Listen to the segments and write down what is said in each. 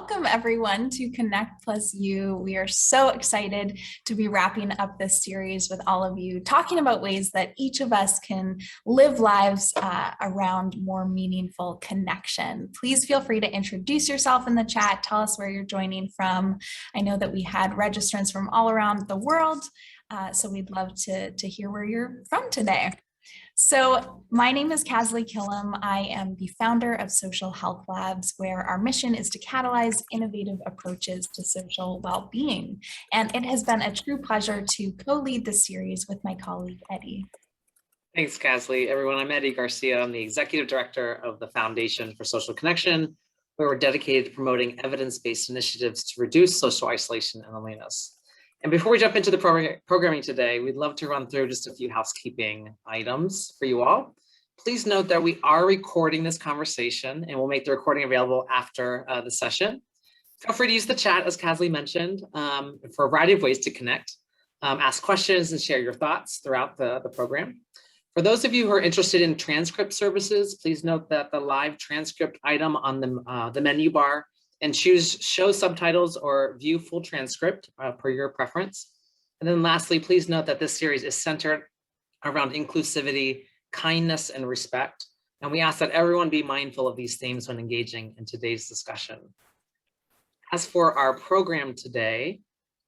welcome everyone to Connect+You. We are so excited to be wrapping up this series with all of you, talking about ways that each of us can live lives around more meaningful connection. Please feel free to introduce yourself in the chat. Tell us where you're joining from. I know that we had registrants from all around the world, so we'd love to hear where you're from today. So my name is Kasley Killam. I am the founder of Social Health Labs, where our mission is to catalyze innovative approaches to social well-being. And it has been a true pleasure to co-lead this series with my colleague, Eddie. Thanks, Kasley. Everyone, I'm Eddie Garcia. I'm the Executive Director of the Foundation for Social Connection, where we're dedicated to promoting evidence-based initiatives to reduce social isolation and loneliness. And before we jump into the programming today, we'd love to run through just a few housekeeping items for you all. Please note that we are recording this conversation and we'll make the recording available after the session. Feel free to use the chat, as Kasley mentioned, for a variety of ways to connect, ask questions and share your thoughts throughout the program. For those of you who are interested in transcript services, please note that the live transcript item on the menu bar and choose show subtitles or view full transcript per your preference. And then lastly, please note that this series is centered around inclusivity, kindness, and respect. And we ask that everyone be mindful of these themes when engaging in today's discussion. As for our program today,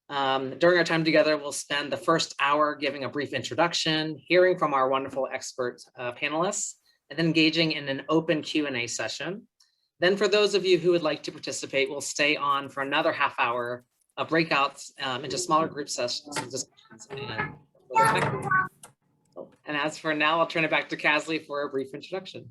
during our time together, we'll spend the first hour giving a brief introduction, hearing from our wonderful expert panelists, and then engaging in an open Q&A session. Then for those of you who would like to participate, we'll stay on for another half hour of breakouts into smaller group sessions and discussions. And as for now, I'll turn it back to Kasley for a brief introduction.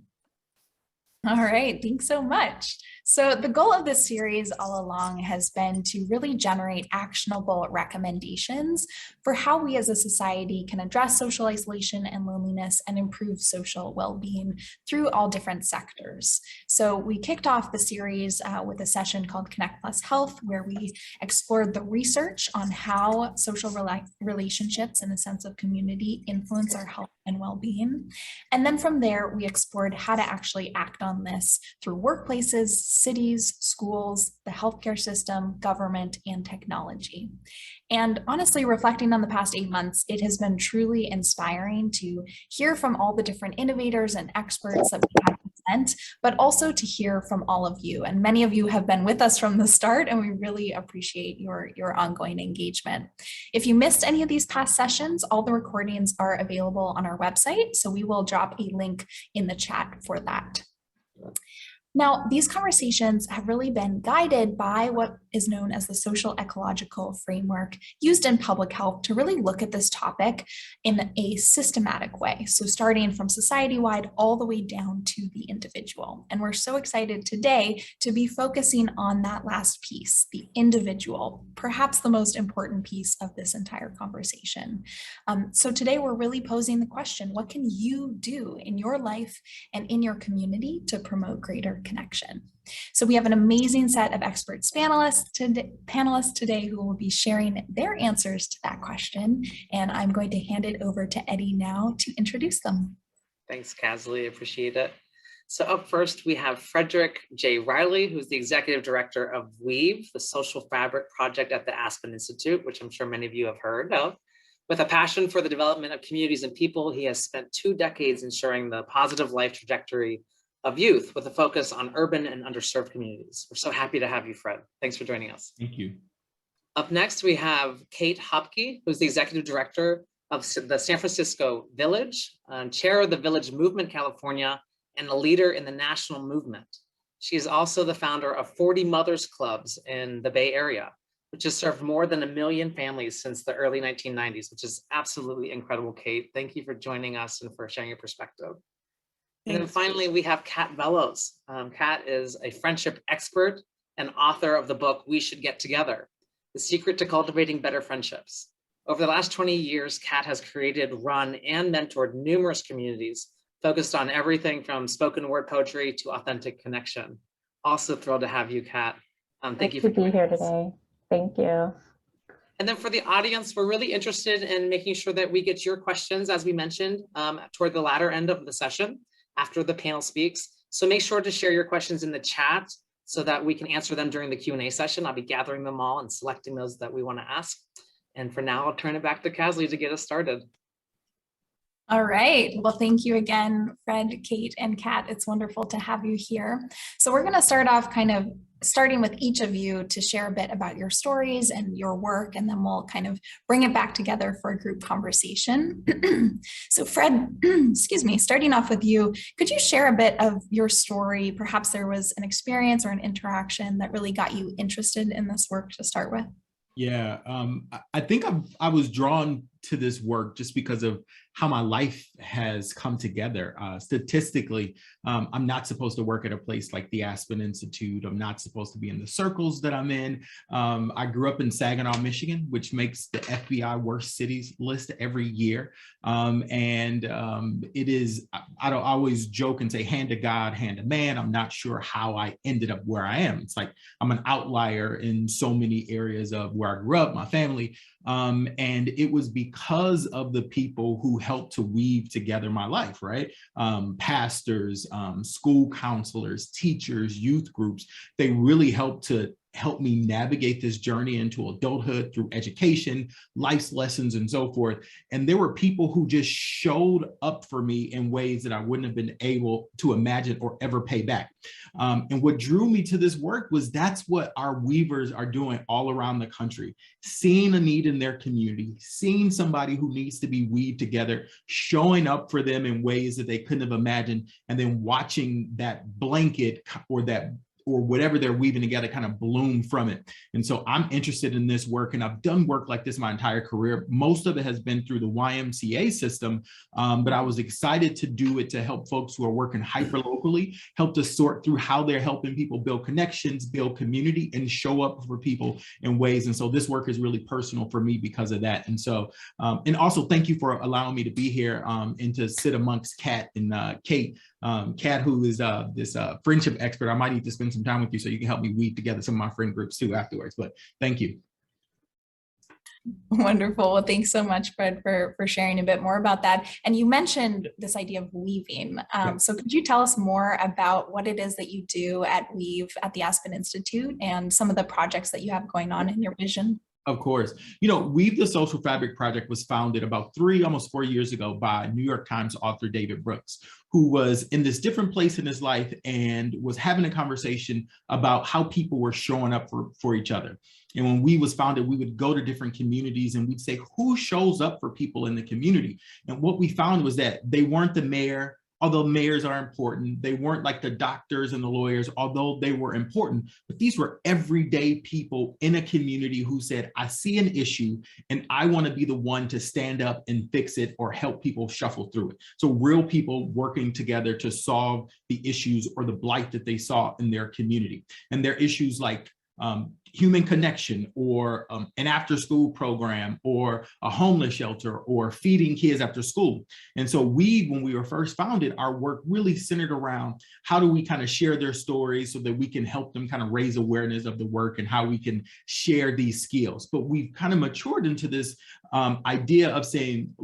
All right, thanks so much. So the goal of this series all along has been to really generate actionable recommendations for how we as a society can address social isolation and loneliness and improve social well-being through all different sectors. So we kicked off the series with a session called Connect+Health, where we explored the research on how social relationships and a sense of community influence our health and well-being. And then from there, we explored how to actually act on this through workplaces, cities, schools, the healthcare system, government, and technology. And honestly, reflecting on the past 8 months, it has been truly inspiring to hear from all the different innovators and experts that we have present, but also to hear from all of you. And many of you have been with us from the start, and we really appreciate your ongoing engagement. If you missed any of these past sessions, all the recordings are available on our website, so we will drop a link in the chat for that. Now, these conversations have really been guided by what is known as the social ecological framework used in public health to really look at this topic in a systematic way. So starting from society-wide all the way down to the individual. And we're so excited today to be focusing on that last piece, the individual, perhaps the most important piece of this entire conversation. So today we're really posing the question, what can you do in your life and in your community to promote greater connection? So we have an amazing set of experts panelists today who will be sharing their answers to that question. And I'm going to hand it over to Eddie now to introduce them. Thanks, Kasley. Appreciate it. So up first, we have Frederick J Reilly, who's the Executive Director of WEAVE, the Social Fabric Project at the Aspen Institute, which I'm sure many of you have heard of. With a passion for the development of communities and people, he has spent 2 decades ensuring the positive life trajectory of youth with a focus on urban and underserved communities. We're so happy to have you, Fred. Thanks for joining us. Thank you. Up next, we have Kate Hopke, who's the Executive Director of the San Francisco Village, Chair of the Village Movement California, and a leader in the national movement. She is also the founder of 40 Mothers Clubs in the Bay Area, which has served more than 1 million families since the early 1990s, which is absolutely incredible, Kate. Thank you for joining us and for sharing your perspective. And then finally, we have Kat Bellows. Kat is a friendship expert and author of the book, We Should Get Together, The Secret to Cultivating Better Friendships. Over the last 20 years, Kat has created, run, and mentored numerous communities focused on everything from spoken word poetry to authentic connection. Also thrilled to have you, Kat. Thank you for being here today. Thank you. And then for the audience, we're really interested in making sure that we get your questions, as we mentioned, toward the latter end of the session after the panel speaks. So make sure to share your questions in the chat. so that we can answer them during the Q&A session. I'll be gathering them all and selecting those that we want to ask. And for now, I'll turn it back to Casley to get us started. All right. Well, thank you again, Fred, Kate, and Kat. It's wonderful to have you here. So we're going to start off starting with each of you to share a bit about your stories and your work, and then we'll kind of bring it back together for a group conversation. So Fred, excuse me, starting off with you, could you share a bit of your story? Perhaps there was an experience or an interaction that really got you interested in this work to start with. Yeah, I think I was drawn to this work just because of how my life has come together. Statistically, I'm not supposed to work at a place like the Aspen Institute. I'm not supposed to be in the circles that I'm in. I grew up in Saginaw, Michigan, which makes the FBI worst cities list every year. It is, I don't always joke and say, hand to God, hand to man. I'm not sure how I ended up where I am. It's like I'm an outlier in so many areas of where I grew up, my family. And it was because of the people who helped to weave together my life, right? Pastors, school counselors, teachers, youth groups, they really helped me navigate this journey into adulthood through education, life's lessons, and so forth. And there were people who just showed up for me in ways that I wouldn't have been able to imagine or ever pay back. And what drew me to this work was that's what our weavers are doing all around the country, seeing a need in their community, seeing somebody who needs to be weaved together, showing up for them in ways that they couldn't have imagined, and then watching that blanket or whatever they're weaving together kind of bloom from it. And so I'm interested in this work, and I've done work like this my entire career. Most of it has been through the YMCA system, but I was excited to do it to help folks who are working hyper-locally, help to sort through how they're helping people build connections, build community, and show up for people in ways. And so this work is really personal for me because of that. And so, and also thank you for allowing me to be here and to sit amongst Kat and Kate. Kat, who is this friendship expert. I might need to spend some time with you so you can help me weave together some of my friend groups too afterwards, but thank you. Wonderful. Well, thanks so much, Fred, for sharing a bit more about that. And you mentioned this idea of weaving. So could you tell us more about what it is that you do at Weave at the Aspen Institute and some of the projects that you have going on in your vision? Of course. You know, Weave the Social Fabric Project was founded about almost 4 years ago by New York Times author David Brooks, who was in this different place in his life and was having a conversation about how people were showing up for each other. And when Weave was founded, we would go to different communities and we'd say, who shows up for people in the community? And what we found was that they weren't the mayor, although mayors are important. They weren't like the doctors and the lawyers, although they were important, but these were everyday people in a community who said, I see an issue and I want to be the one to stand up and fix it or help people shuffle through it. So real people working together to solve the issues or the blight that they saw in their community. And their issues like human connection or an after school program or a homeless shelter or feeding kids after school. And so when we were first founded, our work really centered around how do we kind of share their stories so that we can help them kind of raise awareness of the work and how we can share these skills. But we've kind of matured into this idea of saying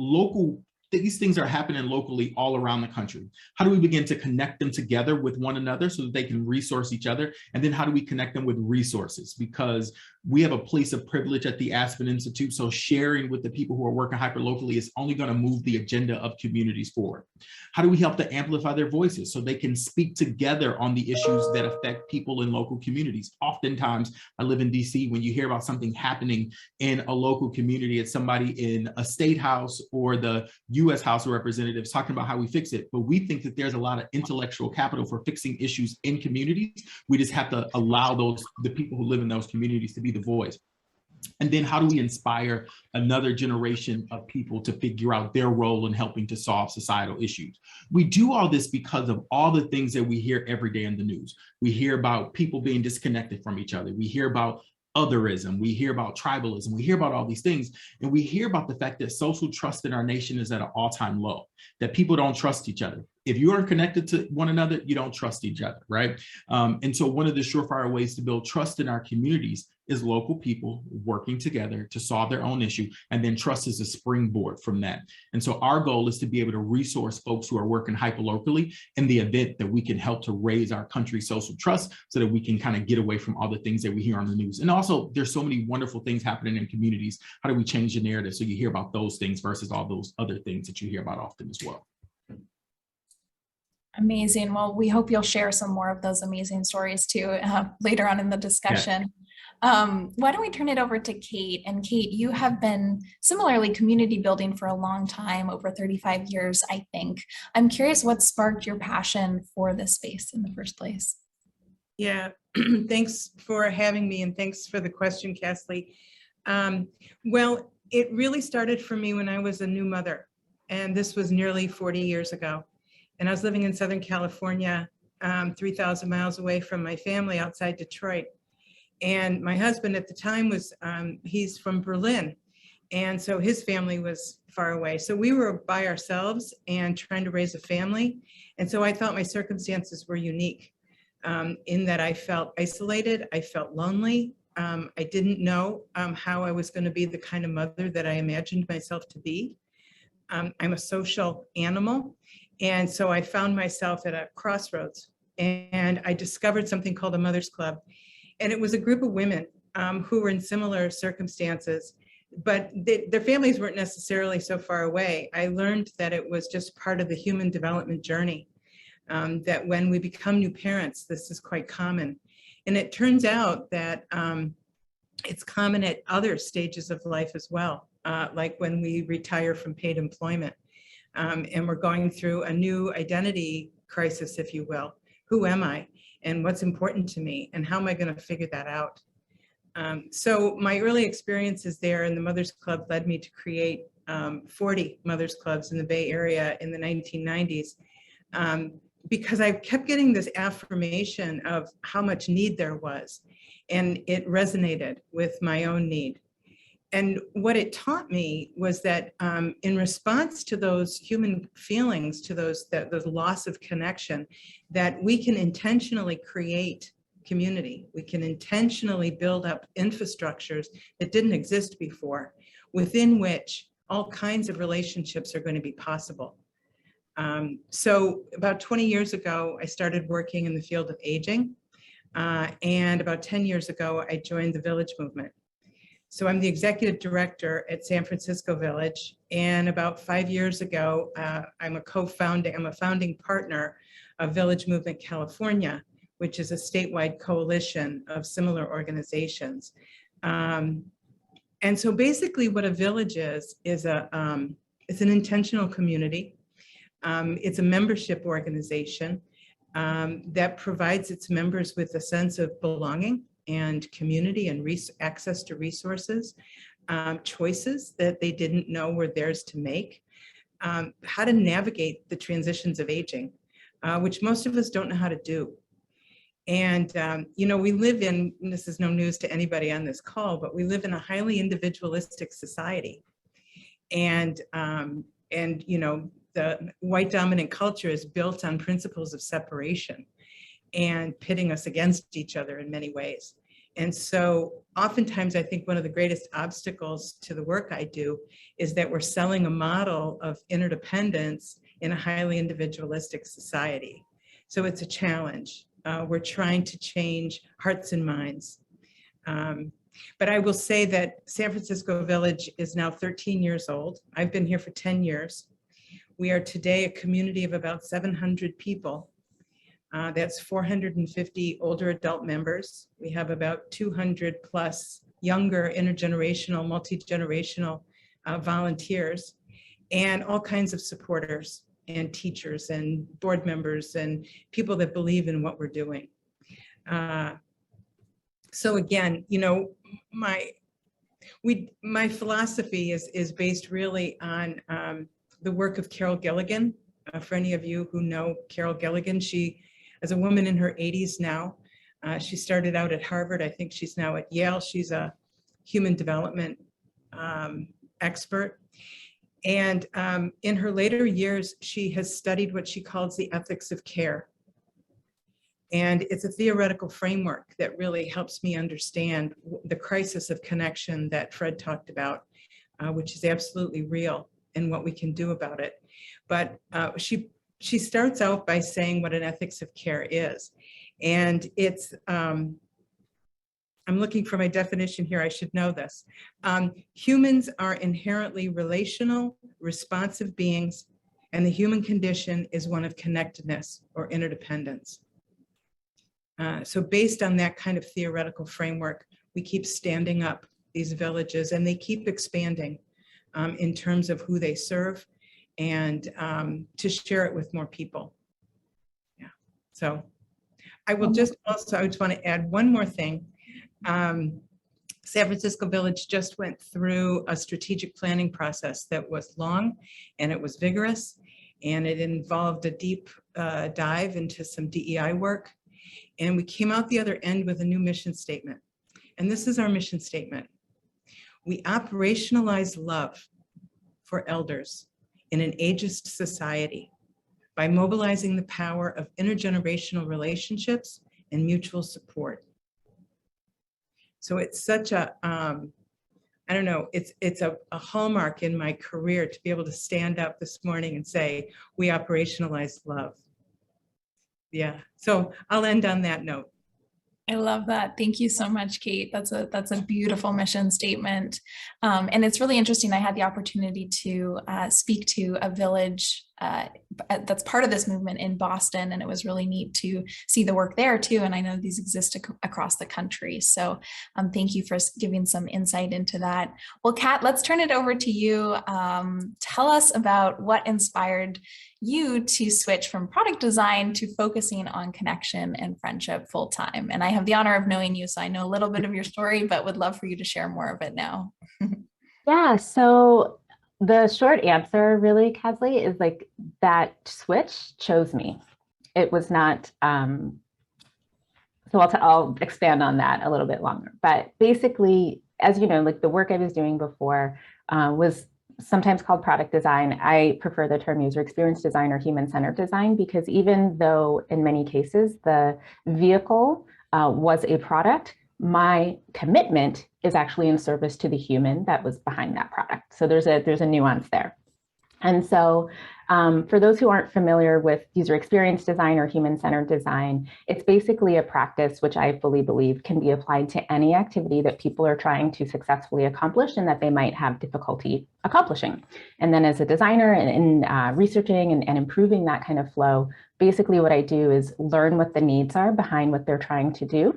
these things are happening locally all around the country. How do we begin to connect them together with one another so that they can resource each other? And then how do we connect them with resources? Because we have a place of privilege at the Aspen Institute, so sharing with the people who are working hyper-locally is only going to move the agenda of communities forward. How do we help to amplify their voices so they can speak together on the issues that affect people in local communities? Oftentimes, I live in DC, when you hear about something happening in a local community, it's somebody in a state house or the US House of Representatives talking about how we fix it. But we think that there's a lot of intellectual capital for fixing issues in communities. We just have to allow the people who live in those communities to be the voice. And then how do we inspire another generation of people to figure out their role in helping to solve societal issues? We do all this because of all the things that we hear every day in the news. We hear about people being disconnected from each other. We hear about otherism. We hear about tribalism. We hear about all these things. And we hear about the fact that social trust in our nation is at an all-time low, that people don't trust each other. If you aren't connected to one another, you don't trust each other, right? And so one of the surefire ways to build trust in our communities is local people working together to solve their own issue, and then trust is a springboard from that. And so our goal is to be able to resource folks who are working hyperlocally in the event that we can help to raise our country's social trust so that we can kind of get away from all the things that we hear on the news. And also, there's so many wonderful things happening in communities. How do we change the narrative so you hear about those things versus all those other things that you hear about often as well? Amazing. Well, we hope you'll share some more of those amazing stories too later on in the discussion. Why don't we turn it over to Kate? And Kate, you have been similarly community building for a long time, over 35 years, I think. I'm curious what sparked your passion for this space in the first place. Yeah, thanks for having me, and thanks for the question, Kathleen. Well, it really started for me when I was a new mother, and this was nearly 40 years ago. And I was living in Southern California, 3,000 miles away from my family outside Detroit. And my husband at the time was, he's from Berlin. And so his family was far away. So we were by ourselves and trying to raise a family. And so I thought my circumstances were unique in that I felt isolated, I felt lonely. I didn't know how I was going to be the kind of mother that I imagined myself to be. I'm a social animal. And so I found myself at a crossroads, and I discovered something called a Mother's Club. And it was a group of women who were in similar circumstances, but their families weren't necessarily so far away. I learned that it was just part of the human development journey, that when we become new parents, this is quite common. And it turns out that it's common at other stages of life as well, like when we retire from paid employment. And we're going through a new identity crisis, if you will. Who am I? And what's important to me? And how am I going to figure that out? So my early experiences there in the Mothers Club led me to create 40 Mothers Clubs in the Bay Area in the 1990s, because I kept getting this affirmation of how much need there was. And it resonated with my own need. And what it taught me was that in response to those human feelings, to those loss of connection, that we can intentionally create community. We can intentionally build up infrastructures that didn't exist before, within which all kinds of relationships are going to be possible. So about 20 years ago, I started working in the field of aging. And about 10 years ago, I joined the Village movement. So I'm the executive director at San Francisco Village, and about 5 years ago, I'm a founding partner of Village Movement California, which is a statewide coalition of similar organizations. And so basically what a village is it's an intentional community. It's a membership organization that provides its members with a sense of belonging and community and access to resources, choices that they didn't know were theirs to make, how to navigate the transitions of aging, which most of us don't know how to do. And, we live in, and this is no news to anybody on this call, but we live in a highly individualistic society. And the white dominant culture is built on principles of separation and pitting us against each other in many ways. And so oftentimes I think one of the greatest obstacles to the work I do is that we're selling a model of interdependence in a highly individualistic society. So it's a challenge. We're trying to change hearts and minds. But I will say that San Francisco Village is now 13 years old. I've been here for 10 years. We are today a community of about 700 people. That's 450 older adult members. We have about 200 plus younger intergenerational, multi-generational volunteers, and all kinds of supporters and teachers and board members and people that believe in what we're doing. So again, my philosophy is based really on the work of Carol Gilligan. For any of you who know Carol Gilligan, she, as a woman in her 80s now, she started out at Harvard. I think she's now at Yale. She's a human development expert. And in her later years, she has studied what she calls the ethics of care. And it's a theoretical framework that really helps me understand the crisis of connection that Fred talked about, which is absolutely real, and what we can do about it. But she starts out by saying what an ethics of care is. And it's, I'm looking for my definition here, I should know this. Humans are inherently relational, responsive beings, and the human condition is one of connectedness or interdependence. So based on that kind of theoretical framework, we keep standing up these villages, and they keep expanding in terms of who they serve, and to share it with more people. Yeah. So I will just also, I just want to add one more thing. San Francisco Village just went through a strategic planning process that was long, and it was vigorous, and it involved a deep dive into some DEI work. And we came out the other end with a new mission statement. And this is our mission statement. We operationalize love for elders in an ageist society by mobilizing the power of intergenerational relationships and mutual support. So it's such a, I don't know, it's a hallmark in my career to be able to stand up this morning and say, we operationalize love. Yeah, so I'll end on that note. I love that. Thank you so much, Kate. That's a beautiful mission statement. And it's really interesting. I had the opportunity to speak to a village that's part of this movement in Boston, and it was really neat to see the work there too. And I know these exist across the country. So thank you for giving some insight into that. Well, Kat, let's turn it over to you. Tell us about what inspired you to switch from product design to focusing on connection and friendship full time. And I have the honor of knowing you, so I know a little bit of your story, but would love for you to share more of it now. Yeah, so the short answer really, Kesley, is like that switch chose me. It was not, so I'll expand on that a little bit longer. But basically, as you know, like the work I was doing before was sometimes called product design. I prefer the term user experience design or human-centered design, because even though in many cases the vehicle was a product, my commitment is actually in service to the human that was behind that product. So there's a nuance there. And so for those who aren't familiar with user experience design or human-centered design, it's basically a practice which I fully believe can be applied to any activity that people are trying to successfully accomplish and that they might have difficulty accomplishing. And then as a designer and in researching and improving that kind of flow, basically what I do is learn what the needs are behind what they're trying to do,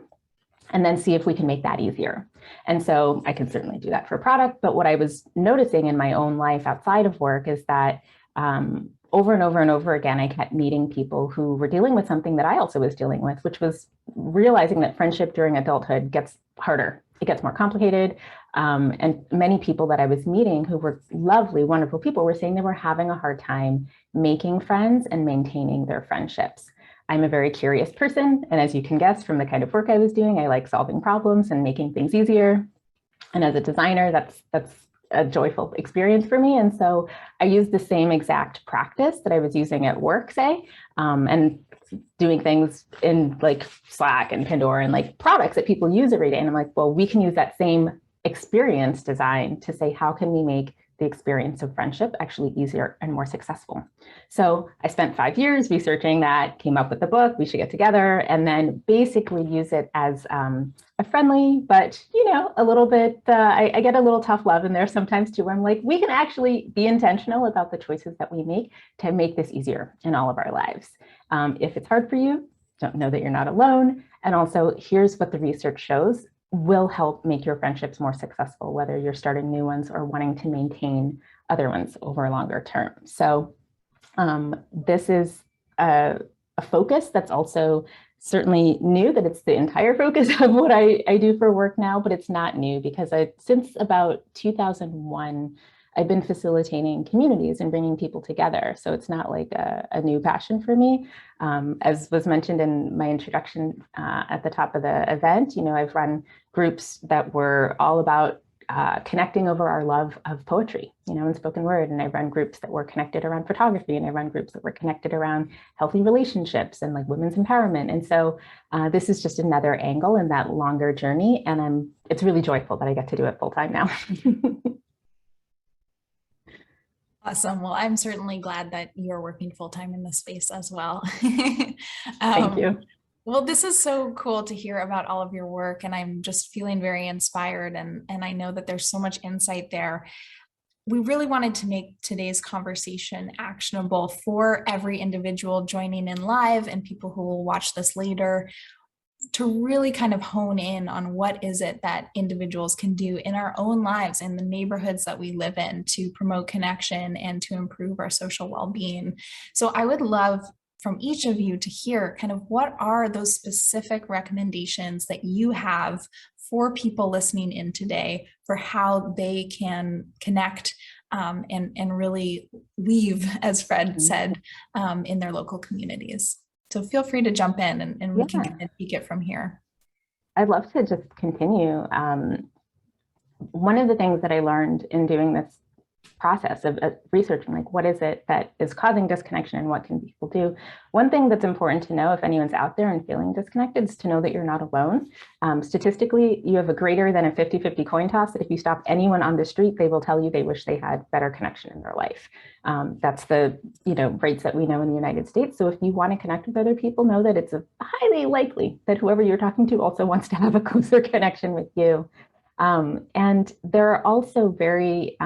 and then see if we can make that easier. And so I can certainly do that for a product, but what I was noticing in my own life outside of work is that over and over and over again, I kept meeting people who were dealing with something that I also was dealing with, which was realizing that friendship during adulthood gets harder. It gets more complicated. And many people that I was meeting who were lovely, wonderful people were saying they were having a hard time making friends and maintaining their friendships. I'm a very curious person, and as you can guess from the kind of work I was doing, I like solving problems and making things easier. And as a designer, that's a joyful experience for me. And so I used the same exact practice that I was using at work, say, and doing things in like Slack and Pandora and like products that people use every day. And I'm like, well, we can use that same experience design to say, how can we make the experience of friendship actually easier and more successful? So I spent 5 years researching that, came up with the book, we should get together, and then basically use it as a friendly, but a little bit, I get a little tough love in there sometimes too, where I'm like, we can actually be intentional about the choices that we make to make this easier in all of our lives. If it's hard for you, don't know that you're not alone. And also, here's what the research shows will help make your friendships more successful, whether you're starting new ones or wanting to maintain other ones over a longer term. So this is a focus that's also certainly new, that it's the entire focus of what I do for work now, but it's not new because since about 2001, I've been facilitating communities and bringing people together. So it's not like a new passion for me. As was mentioned in my introduction at the top of the event, I've run groups that were all about connecting over our love of poetry, and spoken word. And I run groups that were connected around photography, and I run groups that were connected around healthy relationships and like women's empowerment. And so this is just another angle in that longer journey. And it's really joyful that I get to do it full time now. Awesome. Well, I'm certainly glad that you're working full-time in this space as well. Thank you. Well, this is so cool to hear about all of your work, and I'm just feeling very inspired, and I know that there's so much insight there. We really wanted to make today's conversation actionable for every individual joining in live and people who will watch this later, to really kind of hone in on what is it that individuals can do in our own lives, in the neighborhoods that we live in, to promote connection and to improve our social well-being. So I would love from each of you to hear kind of what are those specific recommendations that you have for people listening in today for how they can connect and really weave, as Fred said, in their local communities. So feel free to jump in and we can kind of take it from here. I'd love to just continue. One of the things that I learned in doing this process of researching, like, what is it that is causing disconnection and what can people do? One thing that's important to know if anyone's out there and feeling disconnected is to know that you're not alone. Statistically, you have a greater than a 50-50 coin toss that if you stop anyone on the street, they will tell you they wish they had better connection in their life. That's the rates that we know in the United States. So if you want to connect with other people, know that it's highly likely that whoever you're talking to also wants to have a closer connection with you. And there are also very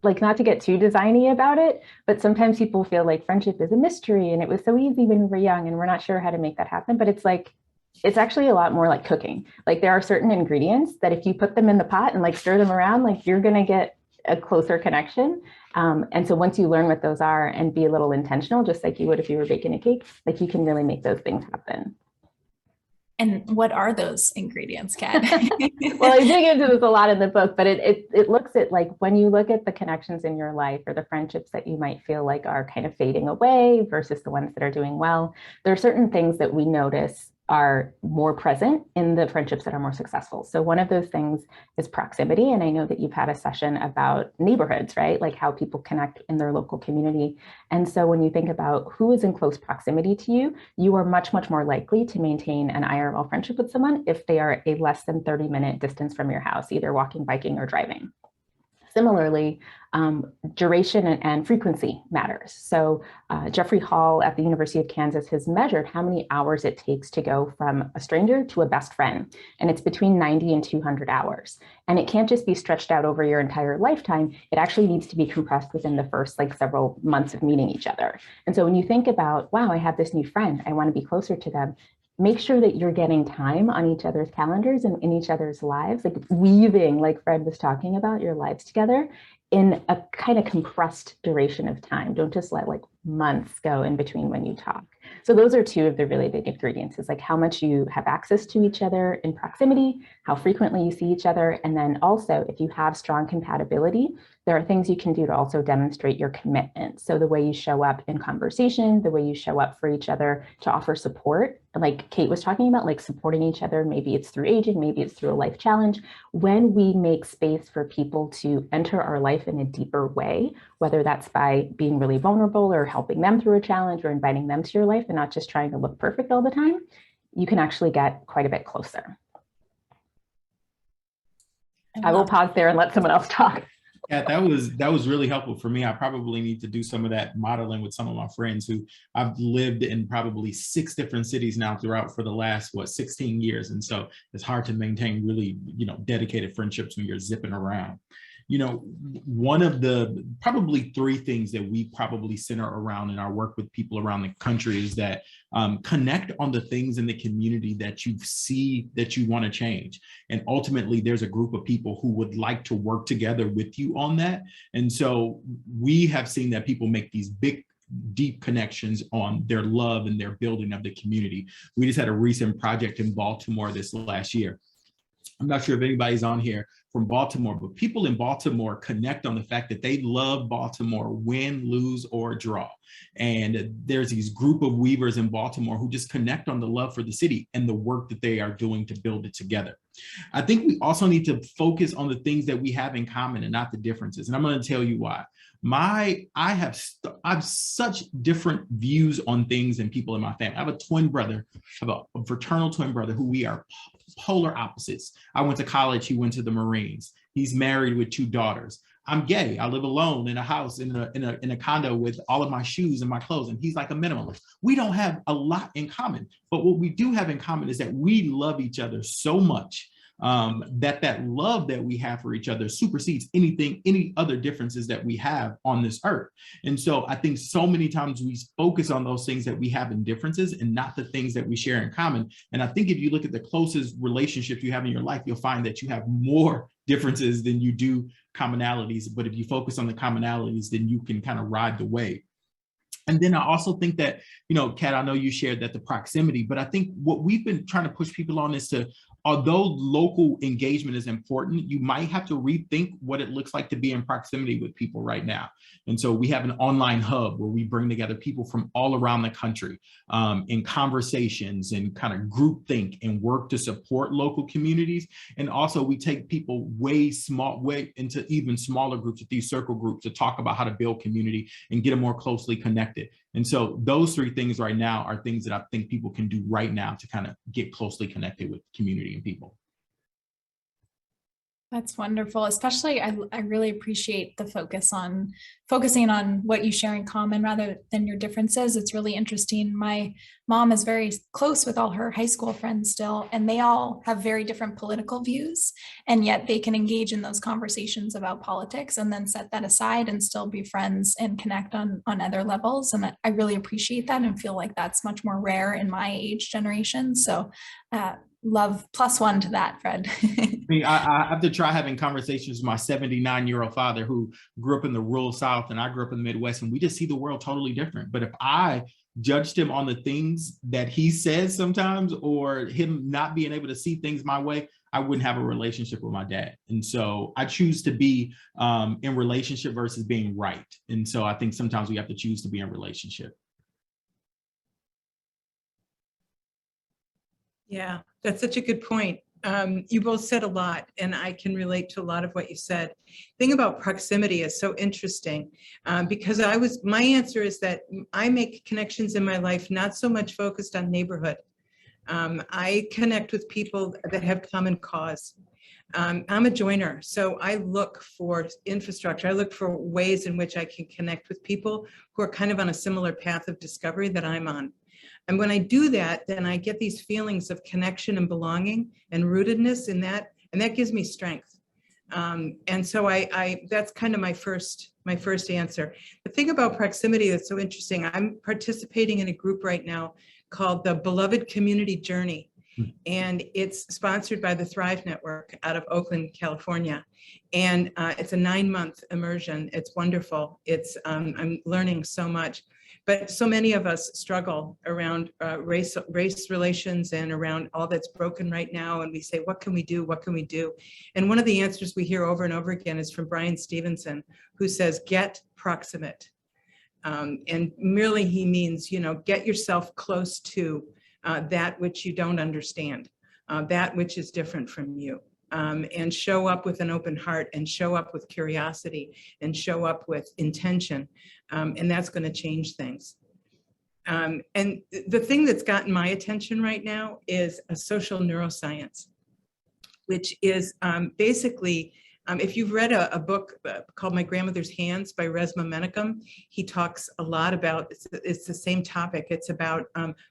not to get too designy about it, but sometimes people feel like friendship is a mystery and it was so easy when we were young and we're not sure how to make that happen. But it's actually a lot more like cooking. Like, there are certain ingredients that if you put them in the pot and stir them around, you're going to get a closer connection. And so once you learn what those are and be a little intentional, just like you would if you were baking a cake, you can really make those things happen. And what are those ingredients, Kat? Well, I dig into this a lot in the book, but it looks at when you look at the connections in your life or the friendships that you might feel like are kind of fading away versus the ones that are doing well, there are certain things that we notice are more present in the friendships that are more successful. So one of those things is proximity. And I know that you've had a session about neighborhoods, right? Like how people connect in their local community. And so when you think about who is in close proximity to you, you are much, much more likely to maintain an IRL friendship with someone if they are a less than 30-minute distance from your house, either walking, biking, or driving. Similarly, duration and frequency matters. So Jeffrey Hall at the University of Kansas has measured how many hours it takes to go from a stranger to a best friend. And it's between 90 and 200 hours. And it can't just be stretched out over your entire lifetime. It actually needs to be compressed within the first several months of meeting each other. And so when you think about, wow, I have this new friend, I want to be closer to them, make sure that you're getting time on each other's calendars and in each other's lives, weaving, like Fred was talking about, your lives together in a kind of compressed duration of time. Don't just let months go in between when you talk. So those are two of the really big ingredients, is how much you have access to each other in proximity, how frequently you see each other, and then also if you have strong compatibility, there are things you can do to also demonstrate your commitment. So the way you show up in conversation, the way you show up for each other to offer support, like Kate was talking about, supporting each other, maybe it's through aging, maybe it's through a life challenge. When we make space for people to enter our life in a deeper way, whether that's by being really vulnerable or helping them through a challenge or inviting them to your life and not just trying to look perfect all the time, you can actually get quite a bit closer. I will pause there and let someone else talk. Yeah, that was really helpful for me. I probably need to do some of that modeling with some of my friends who I've lived in probably 6 different cities now throughout for the last 16 years. And so it's hard to maintain really, dedicated friendships when you're zipping around. One of the probably 3 things that we probably center around in our work with people around the country is that connect on the things in the community that you see that you want to change. And ultimately, there's a group of people who would like to work together with you on that. And so we have seen that people make these big, deep connections on their love and their building of the community. We just had a recent project in Baltimore this last year. I'm not sure if anybody's on here from Baltimore, but people in Baltimore connect on the fact that they love Baltimore, win, lose, or draw. And there's these group of weavers in Baltimore who just connect on the love for the city and the work that they are doing to build it together. I think we also need to focus on the things that we have in common and not the differences. And I'm going to tell you why. I have such different views on things than people in my family. I have a twin brother, I have a fraternal twin brother who we are polar opposites. I went to college, he went to the Marines. He's married with 2 daughters. I'm gay. I live alone in a house in a condo with all of my shoes and my clothes, and he's like a minimalist. We don't have a lot in common, but what we do have in common is that we love each other so much that love that we have for each other supersedes any other differences that we have on this earth. And so I think so many times we focus on those things that we have in differences and not the things that we share in common. And I think if you look at the closest relationships you have in your life, you'll find that you have more differences than you do commonalities. But if you focus on the commonalities, then you can kind of ride the wave. And then I also think that, Kat, I know you shared that the proximity, but I think what we've been trying to push people on is to, although local engagement is important, you might have to rethink what it looks like to be in proximity with people right now. And so we have an online hub where we bring together people from all around the country in conversations and kind of group think and work to support local communities. And also we take people way into even smaller groups, with these circle groups, to talk about how to build community and get them more closely connected. And so those 3 things right now are things that I think people can do right now to kind of get closely connected with community and people. That's wonderful. Especially, I really appreciate the focusing on what you share in common rather than your differences. It's really interesting. My mom is very close with all her high school friends still, and they all have very different political views, and yet they can engage in those conversations about politics and then set that aside and still be friends and connect on other levels. And I really appreciate that and feel like that's much more rare in my age generation. So love +1 to that, Fred. I have to try having conversations with my 79-year-old father who grew up in the rural South and I grew up in the Midwest, and we just see the world totally different. But if I judged him on the things that he says sometimes, or him not being able to see things my way, I wouldn't have a relationship with my dad. And so I choose to be in relationship versus being right. And so I think sometimes we have to choose to be in relationship. Yeah, that's such a good point. You both said a lot, and I can relate to a lot of what you said. The thing about proximity is so interesting because my answer is that I make connections in my life not so much focused on neighborhood. I connect with people that have common cause. I'm a joiner, so I look for infrastructure. I look for ways in which I can connect with people who are kind of on a similar path of discovery that I'm on. And when I do that, then I get these feelings of connection and belonging and rootedness in that, and that gives me strength. And so that's kind of my first answer. The thing about proximity that's so interesting, I'm participating in a group right now called the Beloved Community Journey. And it's sponsored by the Thrive Network out of Oakland, California. And it's a 9-month immersion. It's wonderful. I'm learning so much. But so many of us struggle around race relations and around all that's broken right now. And we say, what can we do? What can we do? And one of the answers we hear over and over again is from Brian Stevenson, who says, get proximate. And merely he means, get yourself close to that which you don't understand, that which is different from you. And show up with an open heart and show up with curiosity and show up with intention. And that's going to change things. And the thing that's gotten my attention right now is a social neuroscience, which is basically, if you've read a book called My Grandmother's Hands by Resmaa Menakem, he talks a lot about, it's the same topic. It's about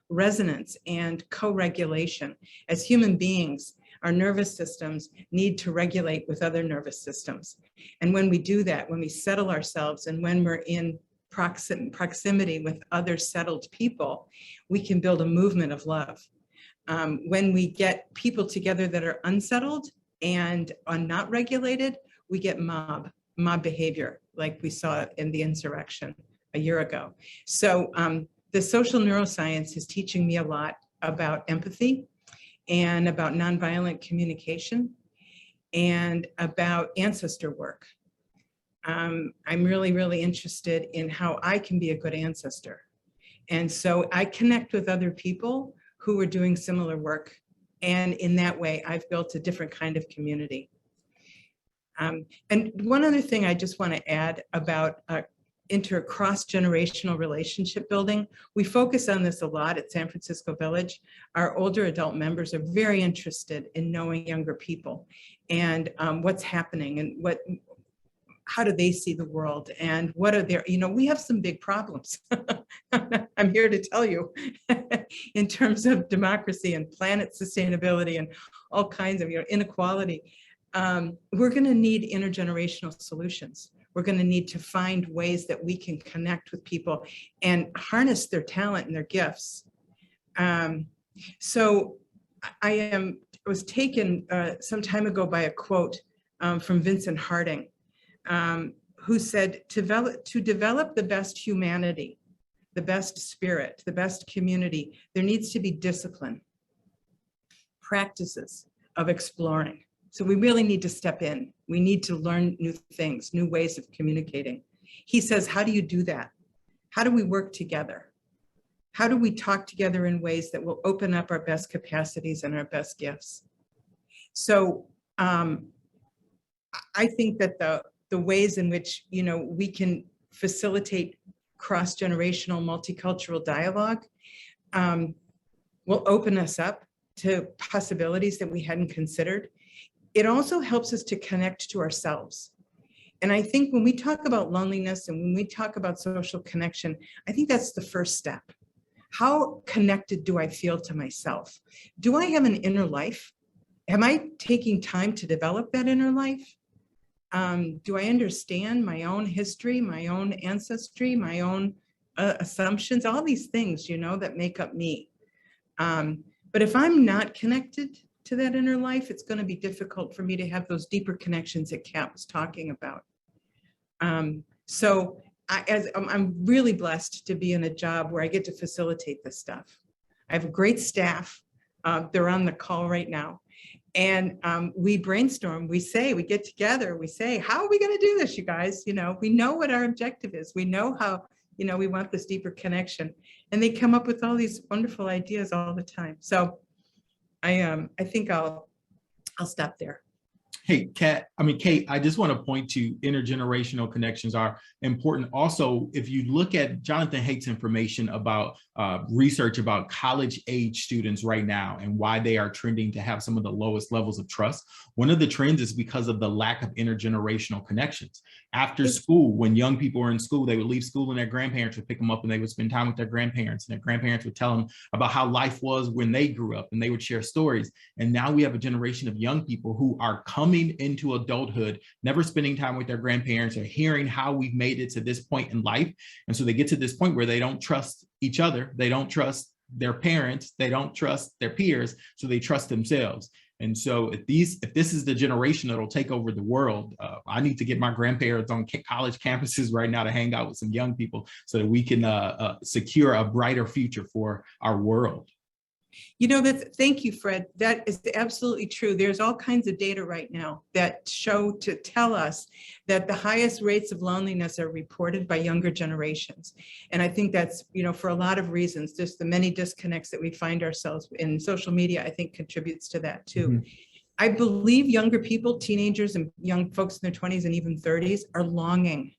resonance and co-regulation. As human beings, our nervous systems need to regulate with other nervous systems. And when we do that, when we settle ourselves and when we're in proximity with other settled people, we can build a movement of love. When we get people together that are unsettled and are not regulated, we get mob behavior, like we saw in the insurrection a year ago. So the social neuroscience is teaching me a lot about empathy and about nonviolent communication. and about ancestor work. I'm really, really interested in how I can be a good ancestor. And so I connect with other people who are doing similar work. And in that way, I've built a different kind of community. And one other thing I just want to add about cross-generational relationship building. We focus on this a lot at San Francisco Village. Our older adult members are very interested in knowing younger people and what's happening and how do they see the world and what are their, we have some big problems. I'm here to tell you in terms of democracy and planet sustainability and all kinds of inequality. We're going to need intergenerational solutions. We're going to need to find ways that we can connect with people and harness their talent and their gifts. So I was taken some time ago by a quote from Vincent Harding, who said, to develop the best humanity, the best spirit, the best community, there needs to be discipline, practices of exploring. So we really need to step in. We need to learn new things, new ways of communicating. He says, how do you do that? How do we work together? How do we talk together in ways that will open up our best capacities and our best gifts? So I think that the ways in which we can facilitate cross-generational multicultural dialogue will open us up to possibilities that we hadn't considered. It also helps us to connect to ourselves. And I think when we talk about loneliness and when we talk about social connection, I think that's the first step. How connected do I feel to myself? Do I have an inner life? Am I taking time to develop that inner life? Do I understand my own history, my own ancestry, my own assumptions, all these things, that make up me? But if I'm not connected to that inner life, it's going to be difficult for me to have those deeper connections that Kat was talking about. So I'm really blessed to be in a job where I get to facilitate this stuff. I have a great staff. They're on the call right now. And we brainstorm, we get together, we say, how are we going to do this, you guys? We know what our objective is. We know how, we want this deeper connection. And they come up with all these wonderful ideas all the time. So I think I'll stop there. Hey, Kate, I just want to point to intergenerational connections are important. Also, if you look at Jonathan Haight's information about research about college age students right now and why they are trending to have some of the lowest levels of trust, one of the trends is because of the lack of intergenerational connections. After school, when young people were in school, they would leave school and their grandparents would pick them up and they would spend time with their grandparents, and their grandparents would tell them about how life was when they grew up, and they would share stories. And now we have a generation of young people who are coming into adulthood, never spending time with their grandparents or hearing how we've made it to this point in life. And so they get to this point where they don't trust each other. They don't trust their parents. They don't trust their peers. So they trust themselves. And so if this is the generation that'll take over the world, I need to get my grandparents on college campuses right now to hang out with some young people so that we can secure a brighter future for our world. Thank you, Fred. That is absolutely true. There's all kinds of data right now that tell us that the highest rates of loneliness are reported by younger generations. And I think that's, for a lot of reasons, just the many disconnects that we find ourselves in. Social media, I think, contributes to that too. Mm-hmm. I believe younger people, teenagers and young folks in their 20s and even 30s are longing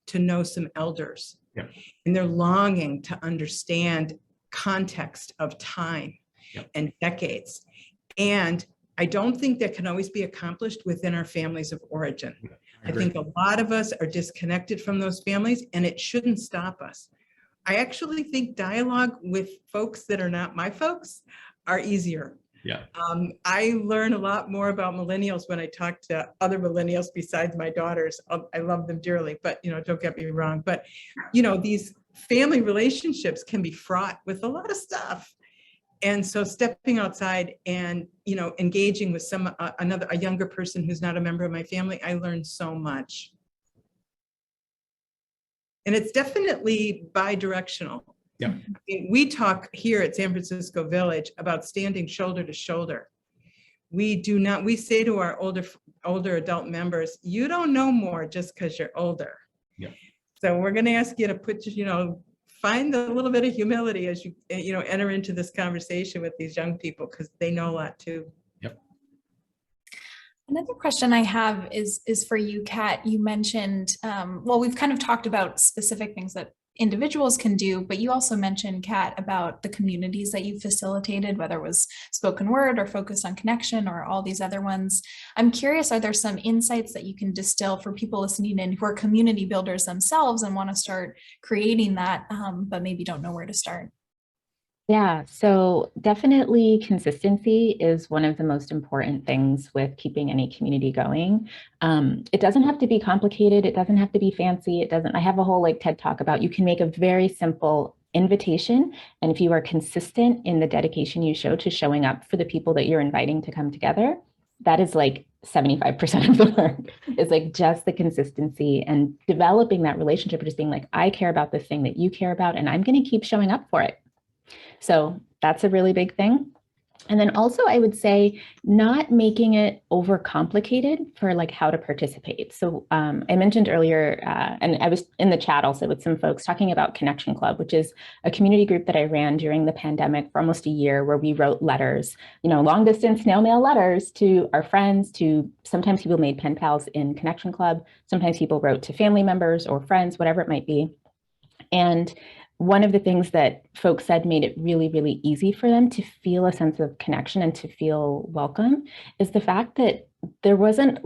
to know some elders. Yeah. And they're longing to understand context of time. Yep. And decades. And I don't think that can always be accomplished within our families of origin. I think a lot of us are disconnected from those families, and it shouldn't stop us. I actually think dialogue with folks that are not my folks are easier. Yeah. I learn a lot more about millennials when I talk to other millennials besides my daughters. I love them dearly, but don't get me wrong. But these family relationships can be fraught with a lot of stuff. And so stepping outside and, engaging with a younger person who's not a member of my family, I learned so much. And it's definitely bi-directional. Yeah. We talk here at San Francisco Village about standing shoulder to shoulder. We say to our older older adult members, you don't know more just because you're older. Yeah. So we're going to ask you to put, find a little bit of humility as you, enter into this conversation with these young people, because they know a lot too. Yep. Another question I have is for you, Kat. You mentioned, well, we've kind of talked about specific things that individuals can do, but you also mentioned, Kat, about the communities that you facilitated, whether it was spoken word or focused on connection or all these other ones. I'm curious, are there some insights that you can distill for people listening in who are community builders themselves and want to start creating that, but maybe don't know where to start? Yeah, so definitely consistency is one of the most important things with keeping any community going. It doesn't have to be complicated. It doesn't have to be fancy. I have a whole TED talk about, you can make a very simple invitation. And if you are consistent in the dedication you show to showing up for the people that you're inviting to come together, that is 75% of the work is just the consistency and developing that relationship, or just being I care about this thing that you care about, and I'm going to keep showing up for it. So that's a really big thing. And then also I would say not making it overcomplicated for how to participate. So I mentioned earlier, and I was in the chat also with some folks talking about Connection Club, which is a community group that I ran during the pandemic for almost a year, where we wrote letters, long distance snail mail letters to our friends, to sometimes people made pen pals in Connection Club. Sometimes people wrote to family members or friends, whatever it might be. And one of the things that folks said made it really, really easy for them to feel a sense of connection and to feel welcome is the fact that there wasn't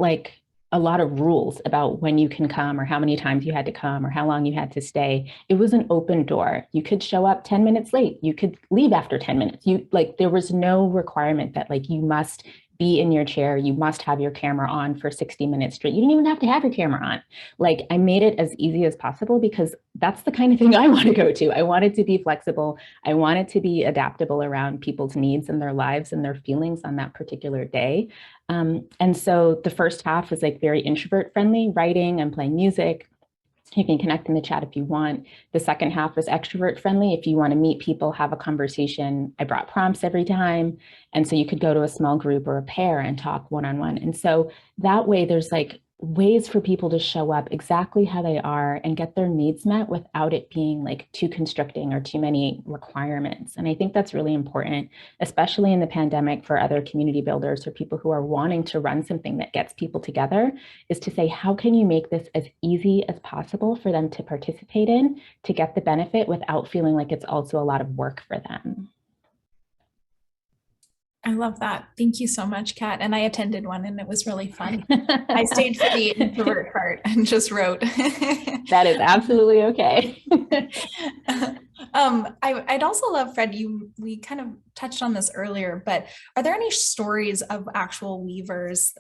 a lot of rules about when you can come or how many times you had to come or how long you had to stay. It was an open door. You could show up 10 minutes late. You could leave after 10 minutes. There was no requirement that you must be in your chair, you must have your camera on for 60 minutes straight. You didn't even have to have your camera on. I made it as easy as possible, because that's the kind of thing I want to go to. I want it to be flexible. I want it to be adaptable around people's needs and their lives and their feelings on that particular day. And so the first half was very introvert friendly, writing and playing music. You can connect in the chat if you want. The second half was extrovert friendly. If you want to meet people, have a conversation, I brought prompts every time. And so you could go to a small group or a pair and talk one-on-one. And so that way there's ways for people to show up exactly how they are and get their needs met without it being too constricting or too many requirements. And I think that's really important, especially in the pandemic, for other community builders or people who are wanting to run something that gets people together, is to say, how can you make this as easy as possible for them to participate in, to get the benefit without feeling like it's also a lot of work for them? I love that. Thank you so much, Kat. And I attended one and it was really fun. I stayed for the introvert part and just wrote. That is absolutely okay. I'd also love, Fred, we kind of touched on this earlier, but are there any stories of actual weavers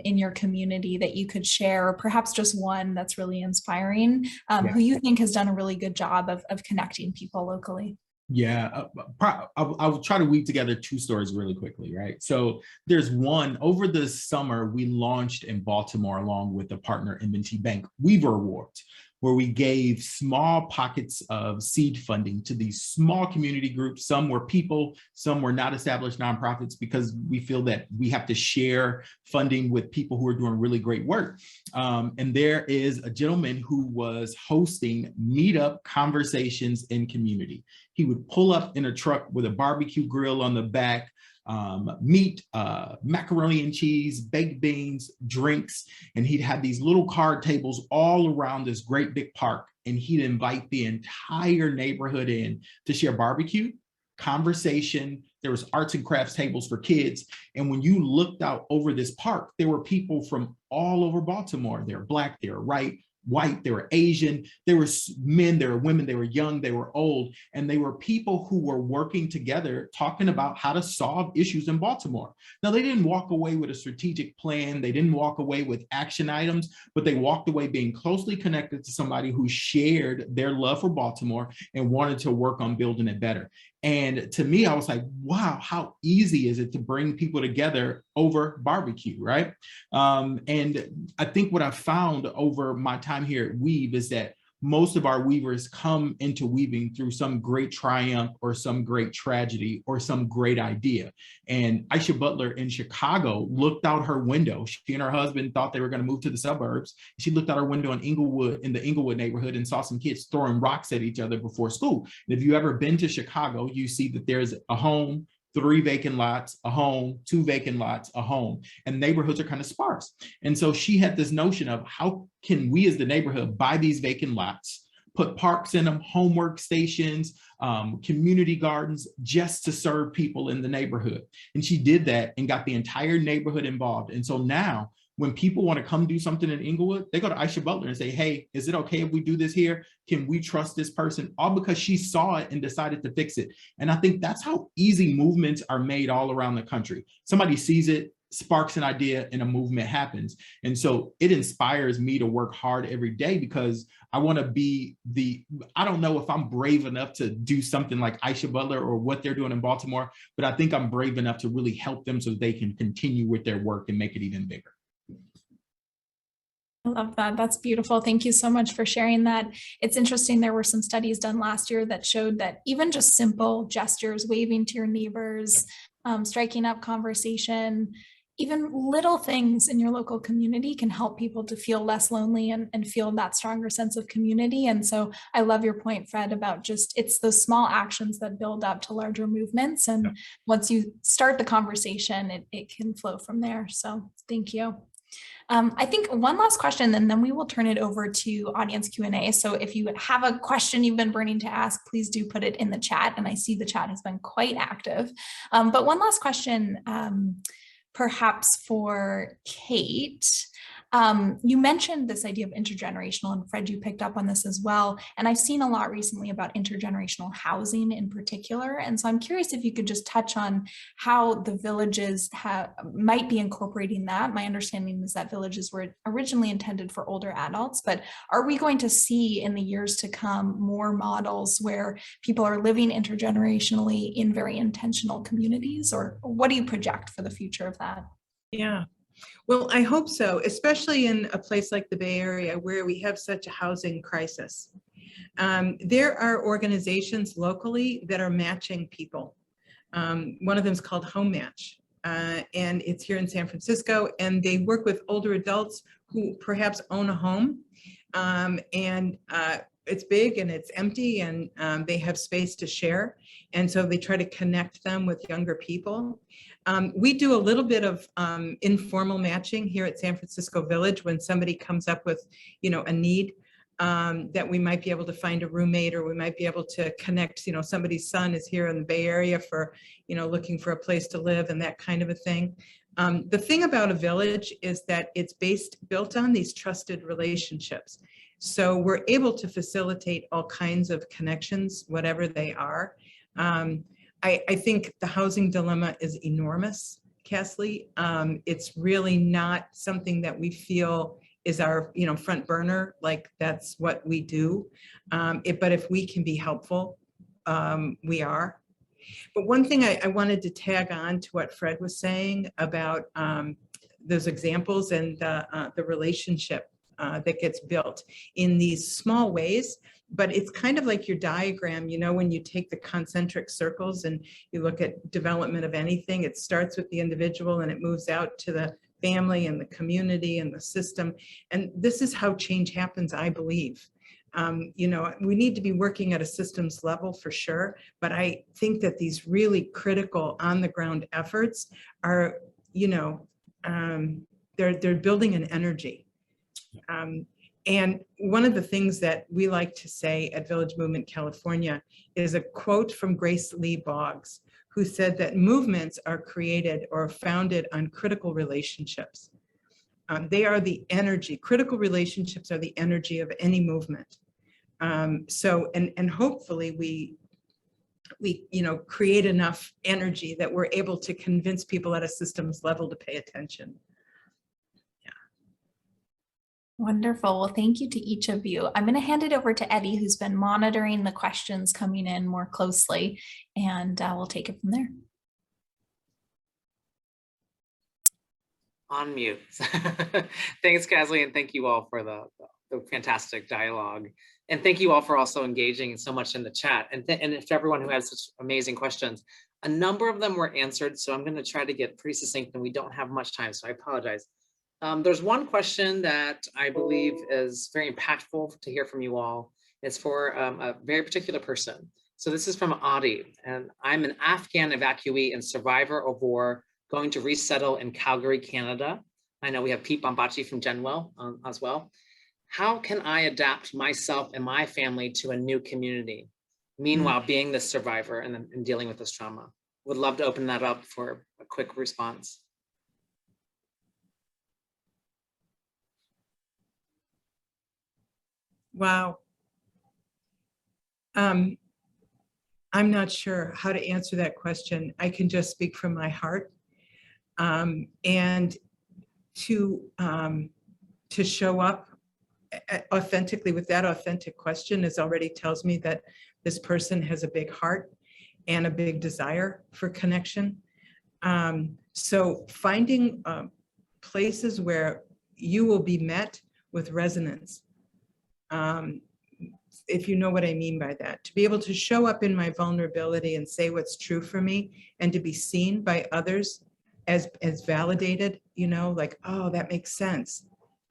in your community that you could share, or perhaps just one that's really inspiring, who you think has done a really good job of connecting people locally? Yeah, I'll try to weave together two stories really quickly, right? So there's one, over the summer, we launched in Baltimore, along with a partner, M&T Bank, Weaver Awards, where we gave small pockets of seed funding to these small community groups. Some were people, some were not established nonprofits, because we feel that we have to share funding with people who are doing really great work. And there is a gentleman who was hosting meetup conversations in community. He would pull up in a truck with a barbecue grill on the back, meat, macaroni and cheese, baked beans, drinks, and he'd have these little card tables all around this great big park, and he'd invite the entire neighborhood in to share barbecue, conversation. There was arts and crafts tables for kids. And when you looked out over this park, there were people from all over Baltimore. They were Black, they were white, they were Asian, there were men, there were women, they were young, they were old, and they were people who were working together, talking about how to solve issues in Baltimore. Now, they didn't walk away with a strategic plan, they didn't walk away with action items, but they walked away being closely connected to somebody who shared their love for Baltimore and wanted to work on building it better. And to me, I was like, wow, how easy is it to bring people together over barbecue, right? And I think what I found over my time here at Weave is that most of our weavers come into weaving through some great triumph or some great tragedy or some great idea. And Aisha Butler in Chicago looked out her window. She and her husband thought they were going to move to the suburbs. She looked out her window in the Inglewood neighborhood, and saw some kids throwing rocks at each other before school. And if you've ever been to Chicago, you see that there's a home, 3 vacant lots, a home, 2 vacant lots, a home, and neighborhoods are kind of sparse. And so she had this notion of, how can we as the neighborhood buy these vacant lots, put parks in them, homework stations, community gardens, just to serve people in the neighborhood. And she did that and got the entire neighborhood involved. And so now, when people want to come do something in Inglewood, they go to Aisha Butler and say, hey, is it okay if we do this here? Can we trust this person? All because she saw it and decided to fix it. And I think that's how easy movements are made all around the country. Somebody sees it, sparks an idea, and a movement happens. And so it inspires me to work hard every day, because I want to be I don't know if I'm brave enough to do something like Aisha Butler or what they're doing in Baltimore, but I think I'm brave enough to really help them so they can continue with their work and make it even bigger. I love that. That's beautiful. Thank you so much for sharing that. It's interesting. There were some studies done last year that showed that even just simple gestures, waving to your neighbors, striking up conversation, even little things in your local community can help people to feel less lonely and feel that stronger sense of community. And so I love your point, Fred, about just, it's those small actions that build up to larger movements. And once you start the conversation, it can flow from there. So thank you. I think one last question, and then we will turn it over to audience Q&A. So if you have a question you've been burning to ask, please do put it in the chat. And I see the chat has been quite active. But one last question, perhaps for Kate. You mentioned this idea of intergenerational, and Fred, you picked up on this as well. And I've seen a lot recently about intergenerational housing in particular. And so I'm curious if you could just touch on how the villages might be incorporating that. My understanding is that villages were originally intended for older adults, but are we going to see in the years to come more models where people are living intergenerationally in very intentional communities? Or what do you project for the future of that? Yeah. Well, I hope so, especially in a place like the Bay Area where we have such a housing crisis. There are organizations locally that are matching people. One of them is called Home Match, and it's here in San Francisco, and they work with older adults who perhaps own a home, and it's big and it's empty, and they have space to share. And so they try to connect them with younger people. We do a little bit of informal matching here at San Francisco Village when somebody comes up with, a need that we might be able to find a roommate, or we might be able to connect, somebody's son is here in the Bay Area for, looking for a place to live and that kind of a thing. The thing about a village is that it's built on these trusted relationships. So we're able to facilitate all kinds of connections, whatever they are. I think the housing dilemma is enormous, Cassie. It's really not something that we feel is our, front burner, like that's what we do. But if we can be helpful, we are. But one thing I wanted to tag on to what Fred was saying about those examples and the relationship that gets built in these small ways. But it's kind of like your diagram, when you take the concentric circles and you look at development of anything, it starts with the individual and it moves out to the family and the community and the system. And this is how change happens, I believe. We need to be working at a systems level for sure, but I think that these really critical on the ground efforts are, they're building an energy. And one of the things that we like to say at Village Movement California is a quote from Grace Lee Boggs, who said that movements are created or founded on critical relationships. They are the energy. Critical relationships are the energy of any movement. And hopefully we create enough energy that we're able to convince people at a systems level to pay attention. Wonderful. Well, thank you to each of you. I'm going to hand it over to Eddie, who's been monitoring the questions coming in more closely, and we'll take it from there. On mute. Thanks, Cassie, and thank you all for the the fantastic dialogue. And thank you all for also engaging so much in the chat. And to everyone who has such amazing questions. A number of them were answered, so I'm going to try to get pretty succinct, and we don't have much time, so I apologize. There's one question that I believe is very impactful to hear from you all. It's for a very particular person. So this is from Adi, and I'm an Afghan evacuee and survivor of war going to resettle in Calgary, Canada. I know we have Pete Bombachi from Genwell as well. How can I adapt myself and my family to a new community? Meanwhile, being the survivor and dealing with this trauma. Would love to open that up for a quick response. Wow. I'm not sure how to answer that question. I can just speak from my heart. And to show up authentically with that authentic question is already tells me that this person has a big heart and a big desire for connection. So finding places where you will be met with resonance. If you know what I mean by that, to be able to show up in my vulnerability and say what's true for me, and to be seen by others as validated, you know, like, oh, that makes sense.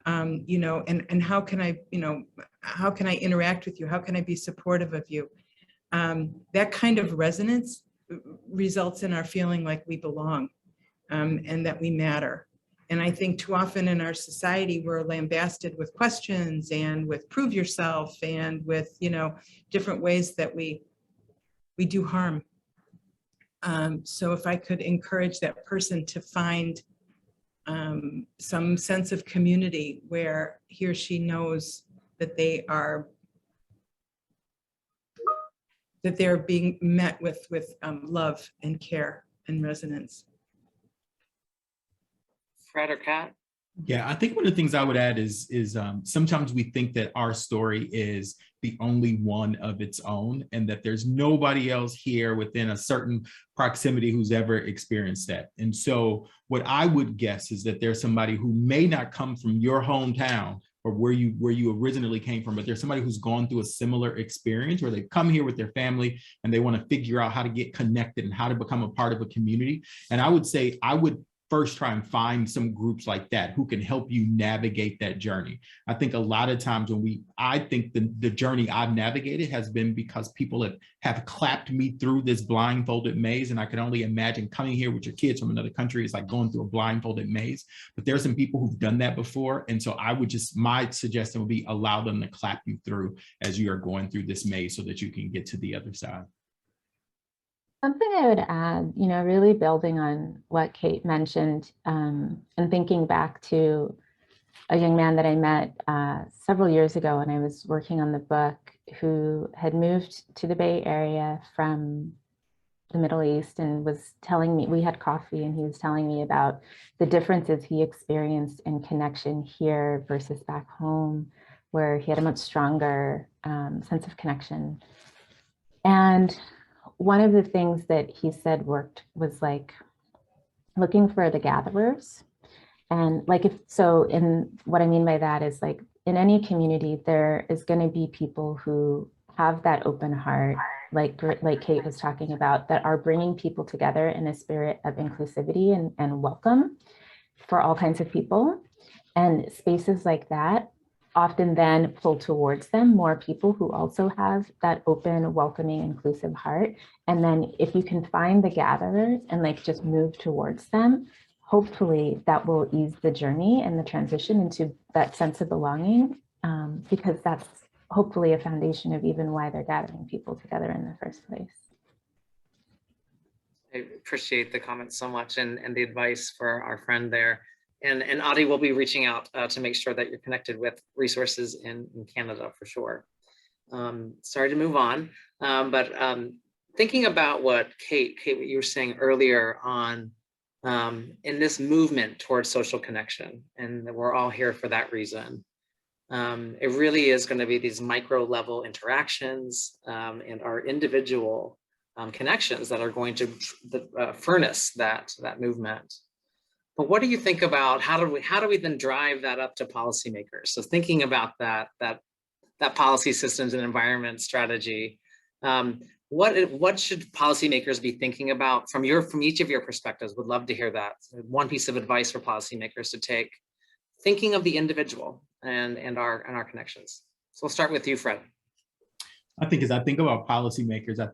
You know, and how can I, you know, how can I interact with you? How can I be supportive of you? That kind of resonance results in our feeling like we belong, and that we matter. And I think too often in our society, we're lambasted with questions and with prove yourself and with, you know, different ways that we do harm. So if I could encourage that person to find some sense of community where he or she knows that they're being met with love and care and resonance. Fred or Kat? Yeah, I think one of the things I would add is sometimes we think that our story is the only one of its own, and that there's nobody else here within a certain proximity who's ever experienced that. And so what I would guess is that there's somebody who may not come from your hometown or where you originally came from, but there's somebody who's gone through a similar experience where they've come here with their family and they want to figure out how to get connected and how to become a part of a community. And I would say I would first try and find some groups like that who can help you navigate that journey. I think a lot of times I think the journey I've navigated has been because people have clapped me through this blindfolded maze. And I can only imagine coming here with your kids from another country is like going through a blindfolded maze. But there's some people who've done that before. And so my suggestion would be allow them to clap you through as you are going through this maze so that you can get to the other side. Something I would add, you know, really building on what Kate mentioned, and thinking back to a young man that I met several years ago when I was working on the book, who had moved to the Bay Area from the Middle East and was telling me, we had coffee and he was telling me about the differences he experienced in connection here versus back home, where he had a much stronger sense of connection. And one of the things that he said worked was like looking for the gatherers. And like, what I mean by that is like in any community, there is going to be people who have that open heart, like Kate was talking about, that are bringing people together in a spirit of inclusivity and welcome for all kinds of people. And spaces like that often then pull towards them more people who also have that open, welcoming, inclusive heart. And then if you can find the gatherers and like just move towards them, hopefully that will ease the journey and the transition into that sense of belonging, because that's hopefully a foundation of even why they're gathering people together in the first place. I appreciate the comments so much and the advice for our friend there. And Adi will be reaching out to make sure that you're connected with resources in Canada for sure. Sorry to move on, but thinking about what Kate, what you were saying earlier on in this movement towards social connection, and we're all here for that reason. It really is going to be these micro level interactions and our individual connections that are going to furnace that movement. But what do you think about how do we then drive that up to policymakers? So thinking about that policy systems and environment strategy, what should policymakers be thinking about from each of your perspectives? Would love to hear that. One piece of advice for policymakers to take, thinking of the individual and our connections. So we'll start with you, Fred. I think as I think about policymakers, I